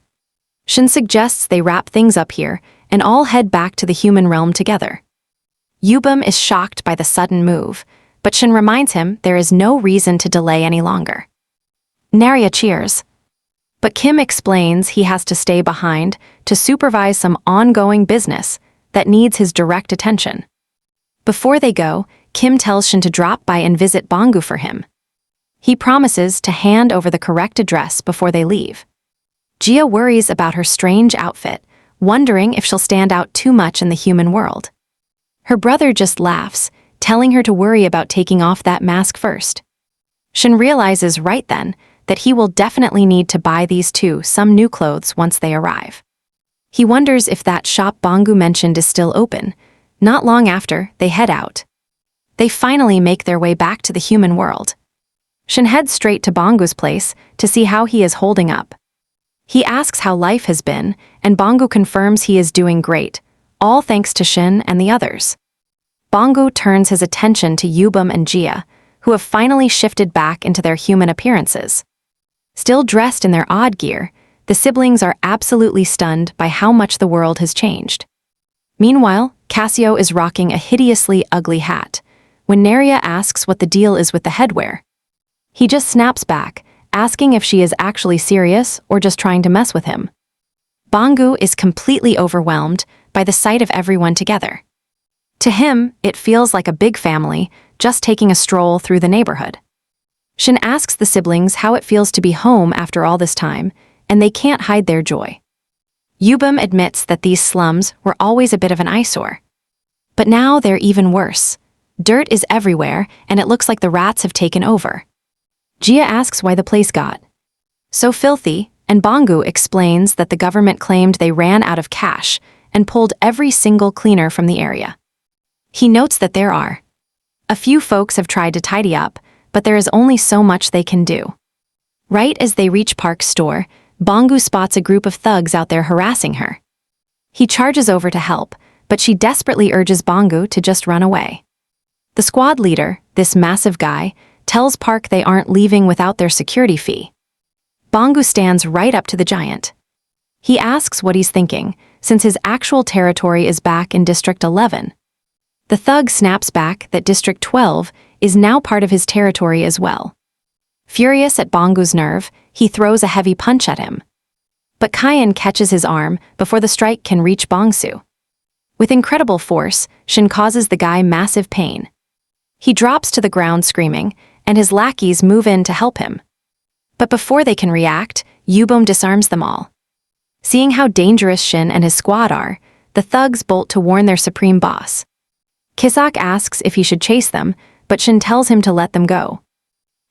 Shin suggests they wrap things up here and all head back to the human realm together. Yubum is shocked by the sudden move, but Shin reminds him there is no reason to delay any longer. Narya cheers. But Kim explains he has to stay behind to supervise some ongoing business that needs his direct attention. Before they go, Kim tells Shin to drop by and visit Bangu for him. He promises to hand over the correct address before they leave. Jia worries about her strange outfit, wondering if she'll stand out too much in the human world. Her brother just laughs, telling her to worry about taking off that mask first. Shin realizes right then that he will definitely need to buy these two some new clothes once they arrive. He wonders if that shop Bangu mentioned is still open. Not long after, they head out. They finally make their way back to the human world. Shin heads straight to Bangu's place to see how he is holding up. He asks how life has been, and Bangu confirms he is doing great, all thanks to Shin and the others. Bangu turns his attention to Yubum and Jia, who have finally shifted back into their human appearances. Still dressed in their odd gear, the siblings are absolutely stunned by how much the world has changed. Meanwhile, Cassio is rocking a hideously ugly hat, when Narya asks what the deal is with the headwear. He just snaps back, asking if she is actually serious or just trying to mess with him. Bangu is completely overwhelmed by the sight of everyone together. To him, it feels like a big family just taking a stroll through the neighborhood. Shin asks the siblings how it feels to be home after all this time, and they can't hide their joy. Yubum admits that these slums were always a bit of an eyesore. But now they're even worse. Dirt is everywhere, and it looks like the rats have taken over. Jia asks why the place got so filthy, and Bangu explains that the government claimed they ran out of cash and pulled every single cleaner from the area. He notes that there are a few folks have tried to tidy up, but there is only so much they can do. Right as they reach Park's store, Bangu spots a group of thugs out there harassing her. He charges over to help, but she desperately urges Bangu to just run away. The squad leader, this massive guy, tells Park they aren't leaving without their security fee. Bangu stands right up to the giant. He asks what he's thinking, since his actual territory is back in District 11. The thug snaps back that District 12 is now part of his territory as well. Furious at Bangu's nerve, he throws a heavy punch at him. But Kayan catches his arm before the strike can reach Bongsu. With incredible force, Shin causes the guy massive pain. He drops to the ground screaming, and his lackeys move in to help him. But before they can react, Yubum disarms them all. Seeing how dangerous Shin and his squad are, the thugs bolt to warn their supreme boss. Kisak asks if he should chase them, but Shin tells him to let them go.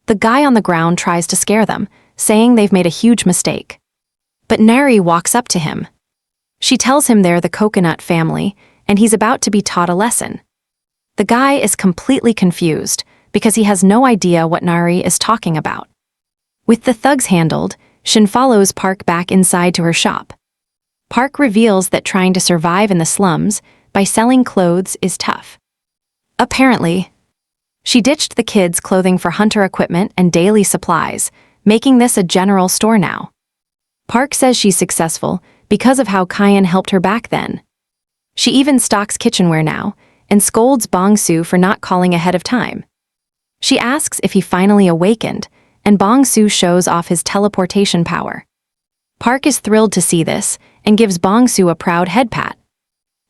The guy on the ground tries to scare them, saying they've made a huge mistake. But Nari walks up to him. She tells him they're the coconut family, and he's about to be taught a lesson. The guy is completely confused, because he has no idea what Nari is talking about. With the thugs handled, Shin follows Park back inside to her shop. Park reveals that trying to survive in the slums by selling clothes is tough. Apparently, she ditched the kids' clothing for hunter equipment and daily supplies, making this a general store now. Park says she's successful because of how Kayan helped her back then. She even stocks kitchenware now, and scolds Bongsu for not calling ahead of time. She asks if he finally awakened, and Bongsu shows off his teleportation power. Park is thrilled to see this, and gives Bongsu a proud head pat.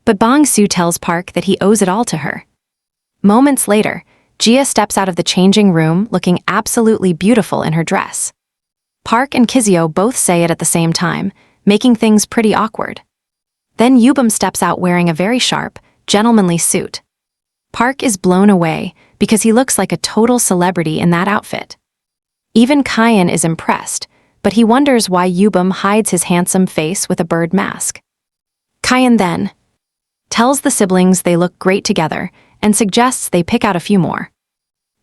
But Bongsu tells Park that he owes it all to her. Moments later, Jia steps out of the changing room looking absolutely beautiful in her dress. Park and Kizio both say it at the same time, making things pretty awkward. Then Yubum steps out wearing a very sharp, gentlemanly suit. Park is blown away because he looks like a total celebrity in that outfit. Even Kayan is impressed, but he wonders why Yubum hides his handsome face with a bird mask. Kayan then tells the siblings they look great together and suggests they pick out a few more.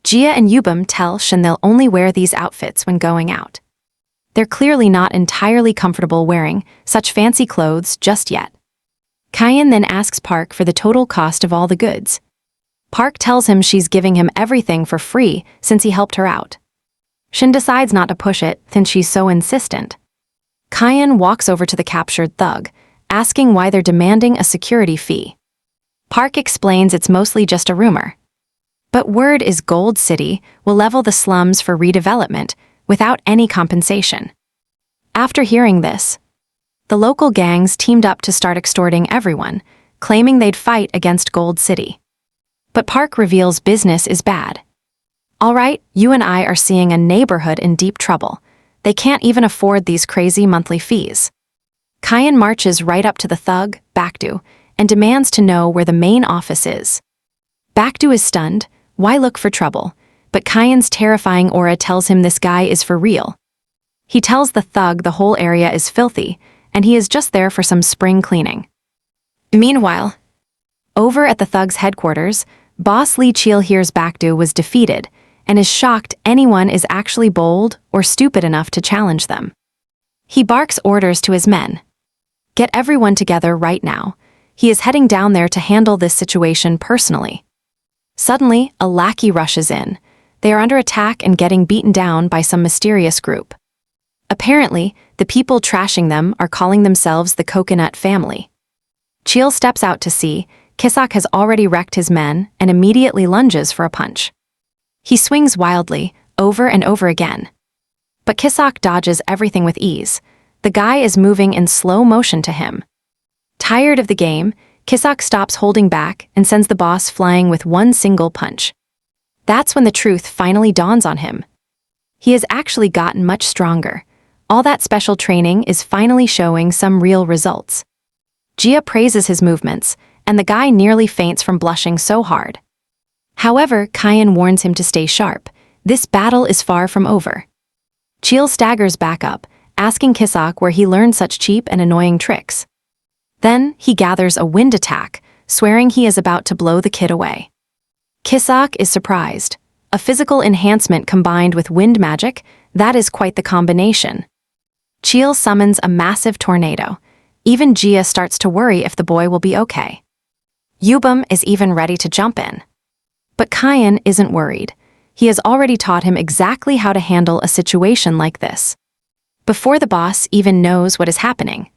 Jia and Yubum tell Shin they'll only wear these outfits when going out. They're clearly not entirely comfortable wearing such fancy clothes just yet. Kayan then asks Park for the total cost of all the goods. Park tells him she's giving him everything for free since he helped her out. Shin decides not to push it since she's so insistent. Kayan walks over to the captured thug, asking why they're demanding a security fee. Park explains it's mostly just a rumor. But word is Gold City will level the slums for redevelopment without any compensation. After hearing this, the local gangs teamed up to start extorting everyone, claiming they'd fight against Gold City. But Park reveals business is bad. All right, you and I are seeing a neighborhood in deep trouble. They can't even afford these crazy monthly fees. Kyan marches right up to the thug, Bakdu, and demands to know where the main office is. Bakdu is stunned. Why look for trouble? But Kyan's terrifying aura tells him this guy is for real. He tells the thug the whole area is filthy, and he is just there for some spring cleaning. Meanwhile, over at the thug's headquarters, Boss Lee Chil hears Bakdu was defeated and is shocked anyone is actually bold or stupid enough to challenge them. He barks orders to his men. Get everyone together right now. He is heading down there to handle this situation personally. Suddenly, a lackey rushes in. They are under attack and getting beaten down by some mysterious group. Apparently, the people trashing them are calling themselves the Coconut Family. Chil steps out to see. Kisak has already wrecked his men and immediately lunges for a punch. He swings wildly, over and over again. But Kisak dodges everything with ease. The guy is moving in slow motion to him. Tired of the game, Kisak stops holding back and sends the boss flying with one single punch. That's when the truth finally dawns on him. He has actually gotten much stronger. All that special training is finally showing some real results. Jia praises his movements, and the guy nearly faints from blushing so hard. However, Kyan warns him to stay sharp. This battle is far from over. Chil staggers back up, asking Kisak where he learned such cheap and annoying tricks. Then, he gathers a wind attack, swearing he is about to blow the kid away. Kisak is surprised. A physical enhancement combined with wind magic, that is quite the combination. Chil summons a massive tornado. Even Jia starts to worry if the boy will be okay. Yubum is even ready to jump in. But Kyan isn't worried. He has already taught him exactly how to handle a situation like this. Before the boss even knows what is happening,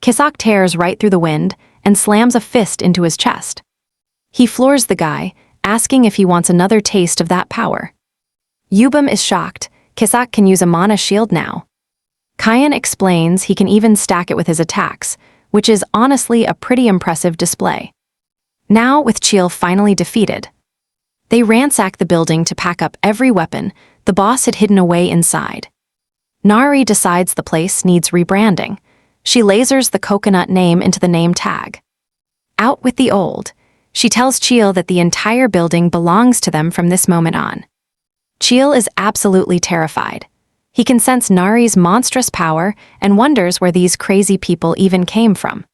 Kisak tears right through the wind and slams a fist into his chest. He floors the guy, asking if he wants another taste of that power. Yubum is shocked. Kisak can use a mana shield now. Kyan explains he can even stack it with his attacks, which is honestly a pretty impressive display. Now, with Chil finally defeated, they ransack the building to pack up every weapon the boss had hidden away inside. Nari decides the place needs rebranding. She lasers the coconut name into the name tag. Out with the old. She tells Chil that the entire building belongs to them from this moment on. Chil is absolutely terrified. He can sense Nari's monstrous power and wonders where these crazy people even came from.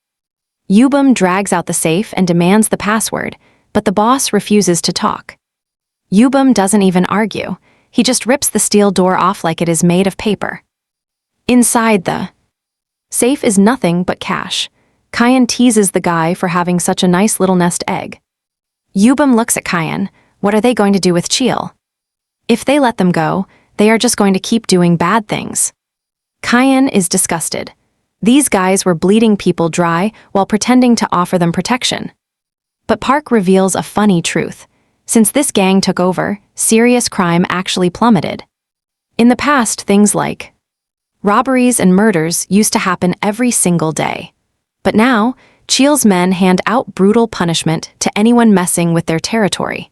Yubum drags out the safe and demands the password, but the boss refuses to talk. Yubum doesn't even argue. He just rips the steel door off like it is made of paper. Inside the safe is nothing but cash. Kyan teases the guy for having such a nice little nest egg. Yubum looks at Kyan. What are they going to do with Chil? If they let them go, they are just going to keep doing bad things. Kyan is disgusted. These guys were bleeding people dry while pretending to offer them protection. But Park reveals a funny truth. Since this gang took over, serious crime actually plummeted. In the past, things like robberies and murders used to happen every single day. But now, Chil's men hand out brutal punishment to anyone messing with their territory.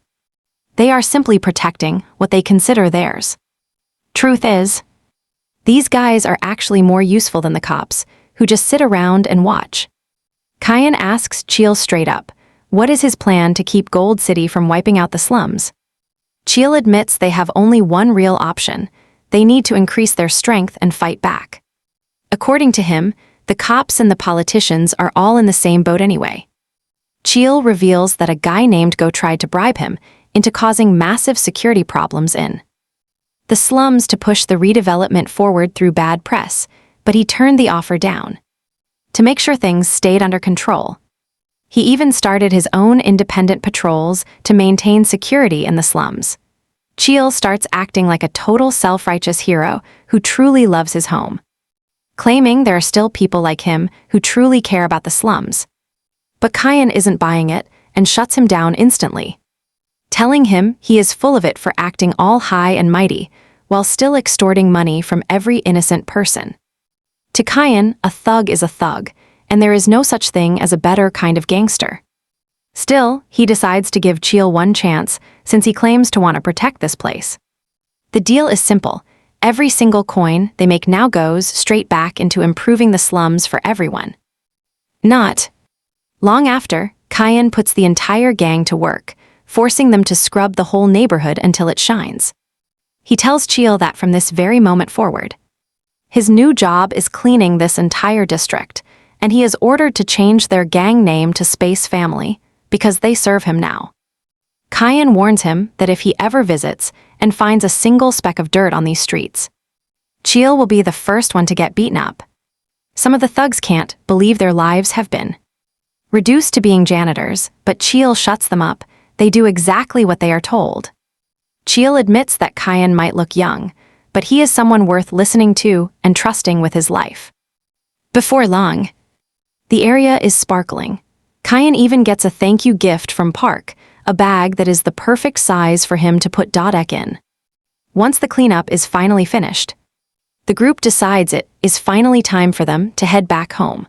They are simply protecting what they consider theirs. Truth is, these guys are actually more useful than the cops, who just sit around and watch. Kyan asks Chil straight up, what is his plan to keep Gold City from wiping out the slums? Chil admits they have only one real option. They need to increase their strength and fight back. According to him, the cops and the politicians are all in the same boat anyway. Chil reveals that a guy named Go tried to bribe him into causing massive security problems in the slums to push the redevelopment forward through bad press, but he turned the offer down. To make sure things stayed under control, he even started his own independent patrols to maintain security in the slums. Chil starts acting like a total self-righteous hero who truly loves his home. claiming there are still people like him who truly care about the slums. But Kyan isn't buying it and shuts him down instantly, telling him he is full of it for acting all high and mighty while still extorting money from every innocent person. To Kyan, a thug is a thug, and there is no such thing as a better kind of gangster. Still, he decides to give Chil one chance since he claims to want to protect this place. The deal is simple. Every single coin they make now goes straight back into improving the slums for everyone. Not long after, Kyan puts the entire gang to work, forcing them to scrub the whole neighborhood until it shines. He tells Chil that from this very moment forward, his new job is cleaning this entire district, and he is ordered to change their gang name to Space Family because they serve him now. Kyan warns him that if he ever visits and finds a single speck of dirt on these streets, Chil will be the first one to get beaten up. Some of the thugs can't believe their lives have been reduced to being janitors, but Chil shuts them up. They do exactly what they are told. Chil admits that Kyan might look young, but he is someone worth listening to and trusting with his life. Before long, the area is sparkling. Kyan even gets a thank you gift from Park, a bag that is the perfect size for him to put Dodek in. Once the cleanup is finally finished, the group decides it is finally time for them to head back home.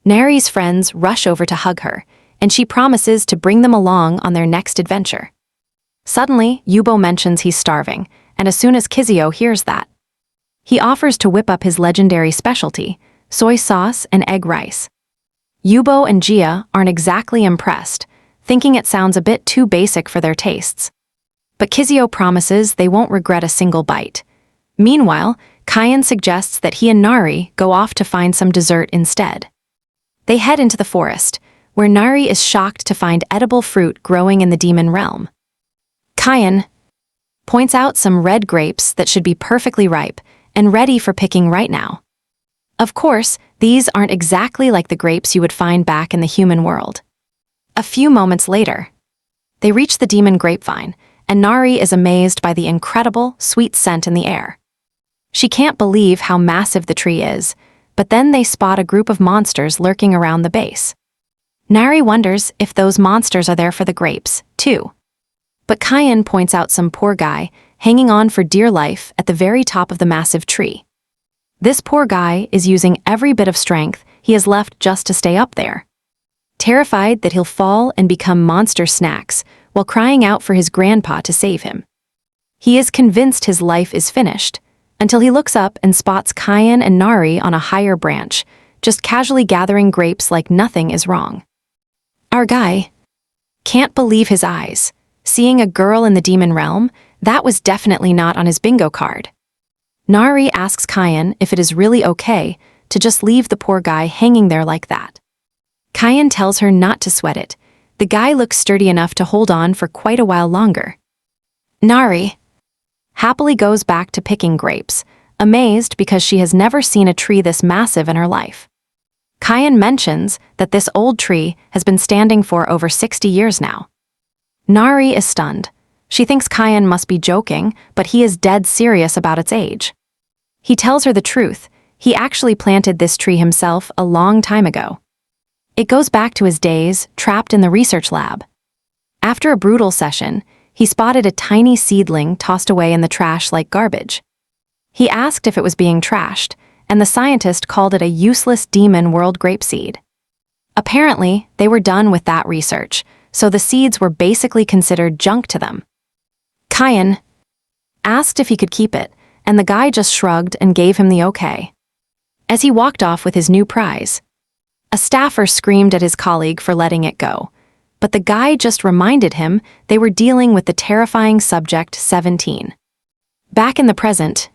Nari's friends rush over to hug her, and she promises to bring them along on their next adventure. Suddenly, Yubo mentions he's starving, and as soon as Kizio hears that, he offers to whip up his legendary specialty, soy sauce and egg rice. Yubo and Gia aren't exactly impressed, thinking it sounds a bit too basic for their tastes. But Kizio promises they won't regret a single bite. Meanwhile, Kyan suggests that he and Nari go off to find some dessert instead. They head into the forest, where Nari is shocked to find edible fruit growing in the demon realm. Kyan points out some red grapes that should be perfectly ripe and ready for picking right now. Of course, these aren't exactly like the grapes you would find back in the human world. A few moments later, they reach the demon grapevine, and Nari is amazed by the incredible, sweet scent in the air. She can't believe how massive the tree is, but then they spot a group of monsters lurking around the base. Nari wonders if those monsters are there for the grapes, too. But Kyan points out some poor guy hanging on for dear life at the very top of the massive tree. This poor guy is using every bit of strength he has left just to stay up there. Terrified that he'll fall and become monster snacks while crying out for his grandpa to save him. He is convinced his life is finished, until he looks up and spots Kyan and Nari on a higher branch, just casually gathering grapes like nothing is wrong. Our guy can't believe his eyes. Seeing a girl in the demon realm, that was definitely not on his bingo card. Nari asks Kyan if it is really okay to just leave the poor guy hanging there like that. Kyan tells her not to sweat it. The guy looks sturdy enough to hold on for quite a while longer. Nari happily goes back to picking grapes, amazed because she has never seen a tree this massive in her life. Kyan mentions that this old tree has been standing for over 60 years now. Nari is stunned. She thinks Kyan must be joking, but he is dead serious about its age. He tells her the truth. He actually planted this tree himself a long time ago. It goes back to his days trapped in the research lab. After a brutal session, he spotted a tiny seedling tossed away in the trash like garbage. He asked if it was being trashed, and the scientist called it a useless demon world grapeseed. Apparently, they were done with that research, so the seeds were basically considered junk to them. Kyan asked if he could keep it, and the guy just shrugged and gave him the okay. As he walked off with his new prize, a staffer screamed at his colleague for letting it go, but the guy just reminded him they were dealing with the terrifying subject 17. Back in the present,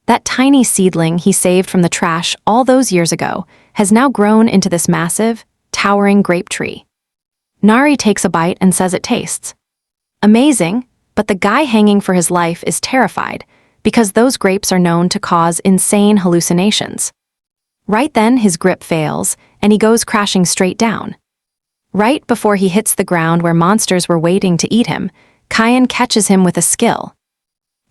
that tiny seedling he saved from the trash all those years ago has now grown into this massive, towering grape tree. Nari takes a bite and says it tastes amazing, but the guy hanging for his life is terrified because those grapes are known to cause insane hallucinations. Right then, his grip fails, and he goes crashing straight down. Right before he hits the ground where monsters were waiting to eat him, Kyan catches him with a skill.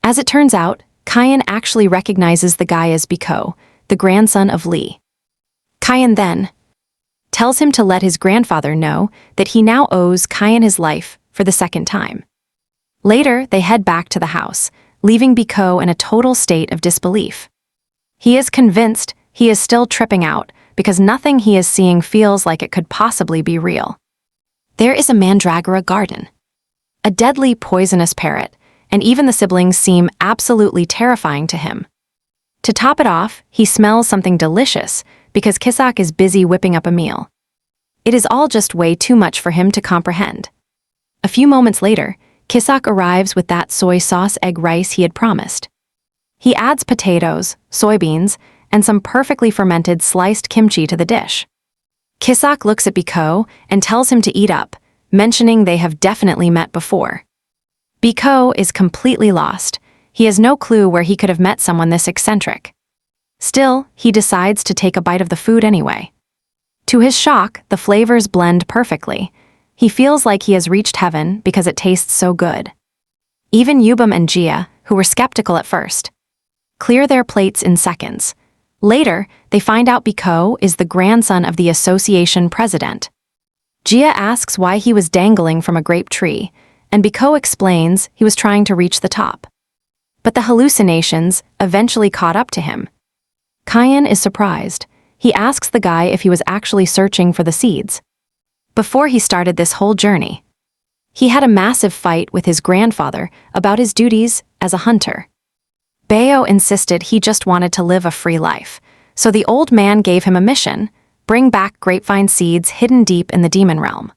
As it turns out, Kyan actually recognizes the guy as Biko, the grandson of Lee. Kyan then tells him to let his grandfather know that he now owes Kyan his life for the second time. Later, they head back to the house, leaving Biko in a total state of disbelief. He is convinced he is still tripping out because nothing he is seeing feels like it could possibly be real. There is a mandragora garden, a deadly poisonous parrot, and even the siblings seem absolutely terrifying to him. To top it off, he smells something delicious because Kisak is busy whipping up a meal. It is all just way too much for him to comprehend. A few moments later, Kisak arrives with that soy sauce egg rice he had promised. He adds potatoes, soybeans, and some perfectly fermented sliced kimchi to the dish. Kisak looks at Biko and tells him to eat up, mentioning they have definitely met before. Biko is completely lost. He has no clue where he could have met someone this eccentric. Still, he decides to take a bite of the food anyway. To his shock, the flavors blend perfectly. He feels like he has reached heaven because it tastes so good. Even Yubam and Jia, who were skeptical at first, clear their plates in seconds. Later, they find out Biko is the grandson of the association president. Jia asks why he was dangling from a grape tree, and Biko explains he was trying to reach the top. But the hallucinations eventually caught up to him. Kyan is surprised. He asks the guy if he was actually searching for the seeds. Before he started this whole journey, he had a massive fight with his grandfather about his duties as a hunter. Bayo insisted he just wanted to live a free life, so the old man gave him a mission: bring back grapevine seeds hidden deep in the demon realm.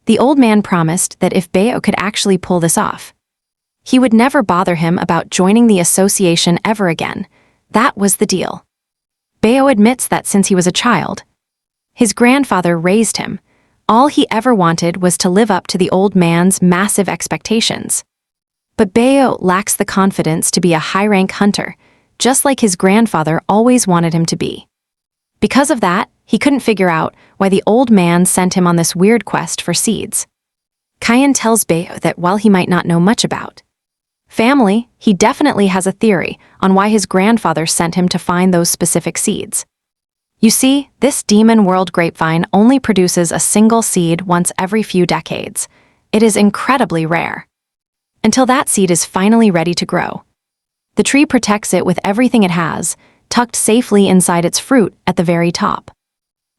The old man promised that if Bayo could actually pull this off, he would never bother him about joining the association ever again. That was the deal. Bayo admits that since he was a child, his grandfather raised him. All he ever wanted was to live up to the old man's massive expectations. But Bayo lacks the confidence to be a high-rank hunter, just like his grandfather always wanted him to be. Because of that, he couldn't figure out why the old man sent him on this weird quest for seeds. Kyan tells Bayo that while he might not know much about family, he definitely has a theory on why his grandfather sent him to find those specific seeds. You see, this demon world grapevine only produces a single seed once every few decades. It is incredibly rare. Until that seed is finally ready to grow, the tree protects it with everything it has, tucked safely inside its fruit at the very top.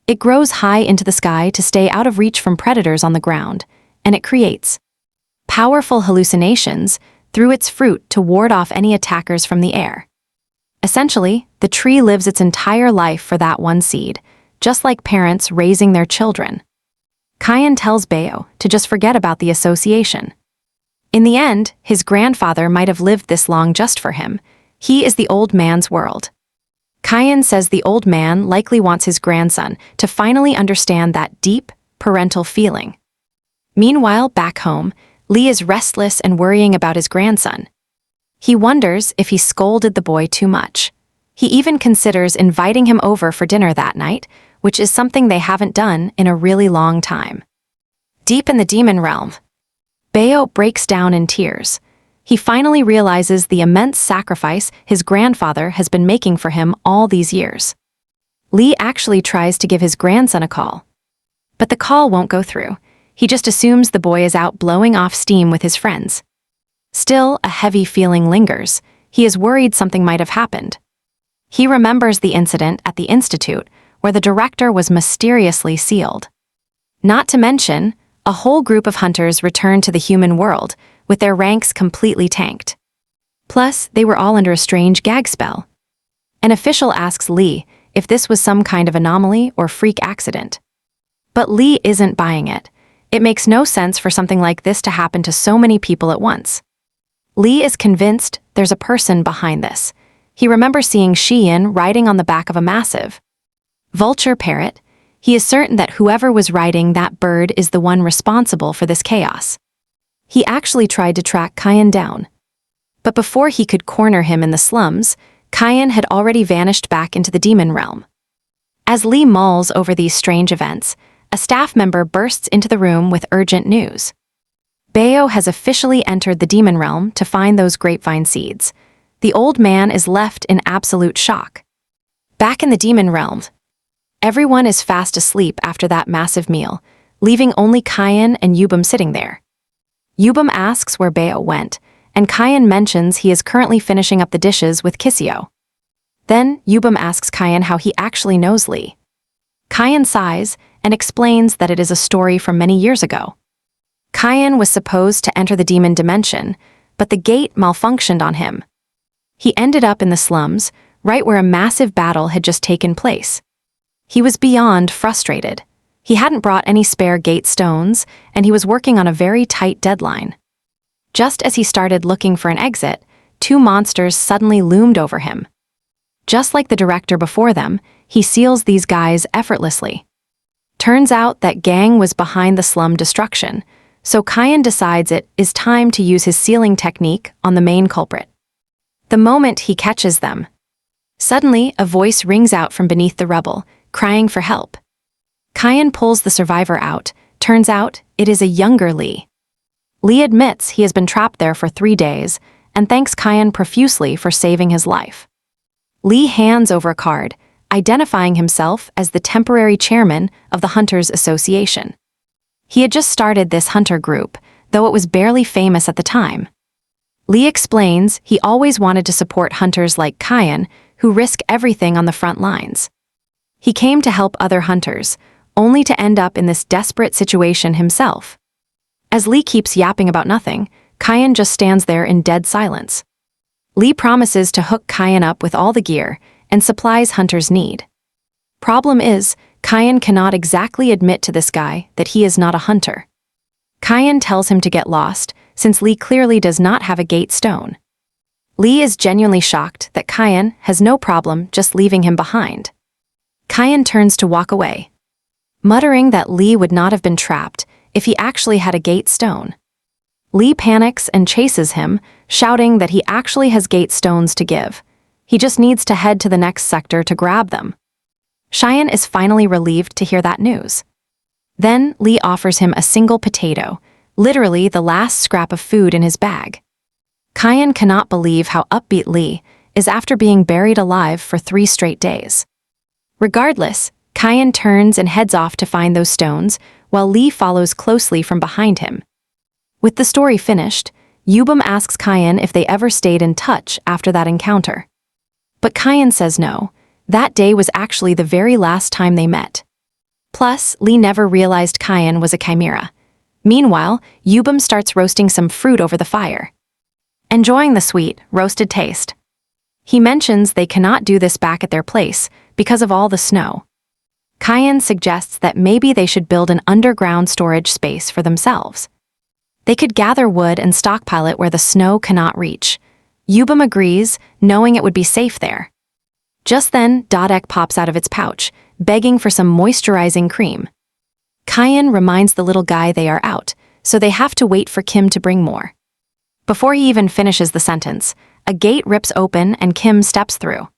It grows high into the sky to stay out of reach from predators on the ground, and it creates powerful hallucinations through its fruit to ward off any attackers from the air. Essentially, the tree lives its entire life for that one seed, just like parents raising their children. Kyan tells Bayo to just forget about the association. In the end, his grandfather might have lived this long just for him. He is the old man's world. Kyan says the old man likely wants his grandson to finally understand that deep, parental feeling. Meanwhile, back home, Lee is restless and worrying about his grandson. He wonders if he scolded the boy too much. He even considers inviting him over for dinner that night, which is something they haven't done in a really long time. Deep in the demon realm, Bayo breaks down in tears. He finally realizes the immense sacrifice his grandfather has been making for him all these years. Lee actually tries to give his grandson a call, but the call won't go through. He just assumes the boy is out blowing off steam with his friends. Still, a heavy feeling lingers. He is worried something might have happened. He remembers the incident at the institute where the director was mysteriously sealed. Not to mention, a whole group of hunters returned to the human world with their ranks completely tanked. Plus, they were all under a strange gag spell. An official asks Lee if this was some kind of anomaly or freak accident. But Lee isn't buying it. It makes no sense for something like this to happen to so many people at once. Lee is convinced there's a person behind this. He remembers seeing Shiyin riding on the back of a massive vulture parrot. He is certain that whoever was riding that bird is the one responsible for this chaos. He actually tried to track Kyan down. But before he could corner him in the slums, Kyan had already vanished back into the demon realm. As Lee mulls over these strange events, a staff member bursts into the room with urgent news. Bayo has officially entered the demon realm to find those grapevine seeds. The old man is left in absolute shock. Back in the demon realm, everyone is fast asleep after that massive meal, leaving only Kayan and Yubum sitting there. Yubum asks where Beo went, and Kayan mentions he is currently finishing up the dishes with Kisio. Then Yubum asks Kayan how he actually knows Lee. Kayan sighs and explains that it is a story from many years ago. Kayan was supposed to enter the demon dimension, but the gate malfunctioned on him. He ended up in the slums, right where a massive battle had just taken place. He was beyond frustrated. He hadn't brought any spare gate stones, and he was working on a very tight deadline. Just as he started looking for an exit, two monsters suddenly loomed over him. Just like the director before them, he seals these guys effortlessly. Turns out that gang was behind the slum destruction, so Kayan decides it is time to use his sealing technique on the main culprit. The moment he catches them, suddenly a voice rings out from beneath the rubble, crying for help. Kayan pulls the survivor out. Turns out it is a younger Lee. Lee admits he has been trapped there for 3 days and thanks Kayan profusely for saving his life. Lee hands over a card, identifying himself as the temporary chairman of the Hunters Association. He had just started this hunter group, though it was barely famous at the time. Lee explains he always wanted to support hunters like Kayan, who risk everything on the front lines. He came to help other hunters, only to end up in this desperate situation himself. As Lee keeps yapping about nothing, Kayan just stands there in dead silence. Lee promises to hook Kayan up with all the gear and supplies hunters need. Problem is, Kayan cannot exactly admit to this guy that he is not a hunter. Kayan tells him to get lost, since Lee clearly does not have a gate stone. Lee is genuinely shocked that Kayan has no problem just leaving him behind. Kayan turns to walk away, muttering that Lee would not have been trapped if he actually had a gate stone. Lee panics and chases him, shouting that he actually has gate stones to give. He just needs to head to the next sector to grab them. Cheyenne is finally relieved to hear that news. Then Lee offers him a single potato, literally the last scrap of food in his bag. Kayan cannot believe how upbeat Lee is after being buried alive for 3 straight days. Regardless, Kayan turns and heads off to find those stones, while Lee follows closely from behind him. With the story finished, Yubum asks Kayan if they ever stayed in touch after that encounter. But Kayan says no, that day was actually the very last time they met. Plus, Lee never realized Kayan was a chimera. Meanwhile, Yubum starts roasting some fruit over the fire, enjoying the sweet, roasted taste. He mentions they cannot do this back at their place because of all the snow. Kayan suggests that maybe they should build an underground storage space for themselves. They could gather wood and stockpile it where the snow cannot reach. Yubum agrees, knowing it would be safe there. Just then, Dodek pops out of its pouch, begging for some moisturizing cream. Kayan reminds the little guy they are out, so they have to wait for Kim to bring more. Before he even finishes the sentence, a gate rips open and Kim steps through.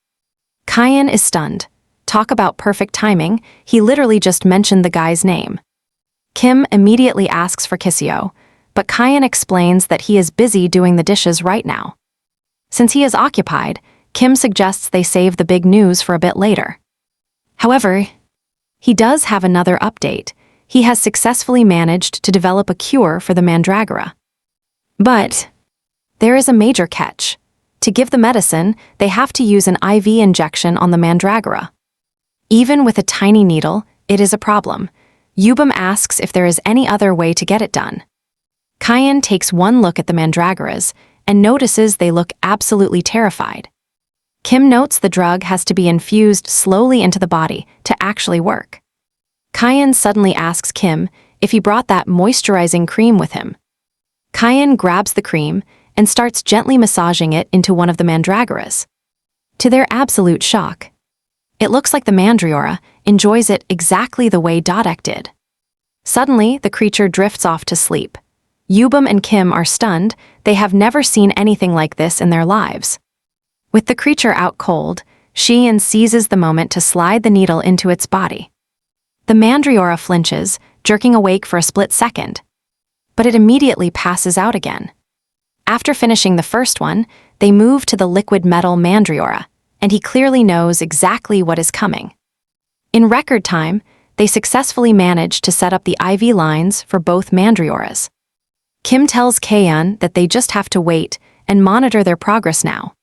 Kayan is stunned. Talk about perfect timing, he literally just mentioned the guy's name. Kim immediately asks for Kisio, but Kayan explains that he is busy doing the dishes right now. Since he is occupied, Kim suggests they save the big news for a bit later. However, he does have another update. He has successfully managed to develop a cure for the mandragora. But there is a major catch. To give the medicine, they have to use an IV injection on the mandragora. Even with a tiny needle, it is a problem. Yubum asks if there is any other way to get it done. Kayan takes one look at the mandragoras and notices they look absolutely terrified. Kim notes the drug has to be infused slowly into the body to actually work. Kayan suddenly asks Kim if he brought that moisturizing cream with him. Kayan grabs the cream and starts gently massaging it into one of the mandragoras. To their absolute shock, it looks like the mandragora enjoys it exactly the way Dodek did. Suddenly, the creature drifts off to sleep. Yubum and Kim are stunned. They have never seen anything like this in their lives. With the creature out cold, Sheehan seizes the moment to slide the needle into its body. The mandragora flinches, jerking awake for a split second, but it immediately passes out again. After finishing the first one, they move to the liquid metal mandragora, and he clearly knows exactly what is coming. In record time, they successfully managed to set up the IV lines for both Mandrioras. Kim tells Kaeun that they just have to wait and monitor their progress now.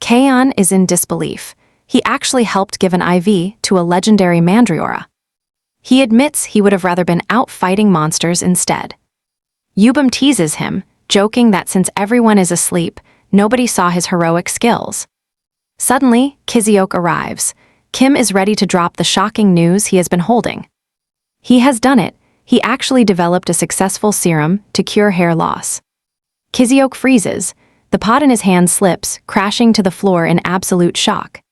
Kaeun is in disbelief. He actually helped give an IV to a legendary Mandriora. He admits he would have rather been out fighting monsters instead. Yubum teases him, joking that since everyone is asleep, nobody saw his heroic skills. Suddenly, Kiziok arrives. Kim is ready to drop the shocking news he has been holding. He has done it. He actually developed a successful serum to cure hair loss. Kiziok freezes. The pot in his hand slips, crashing to the floor in absolute shock.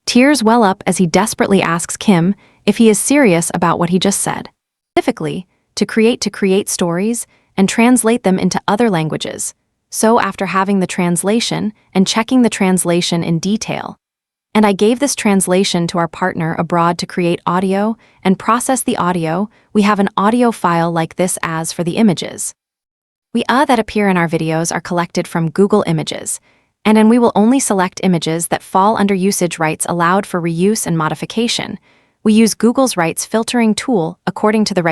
Tears well up as he desperately asks Kim if he is serious about what he just said. Specifically, to create stories and translate them into other languages. So after having the translation and checking the translation in detail, and I gave this translation to our partner abroad to create audio and process the audio, we have an audio file like this as for the images. That appear in our videos are collected from Google Images, and we will only select images that fall under usage rights allowed for reuse and modification. We use Google's rights filtering tool according to the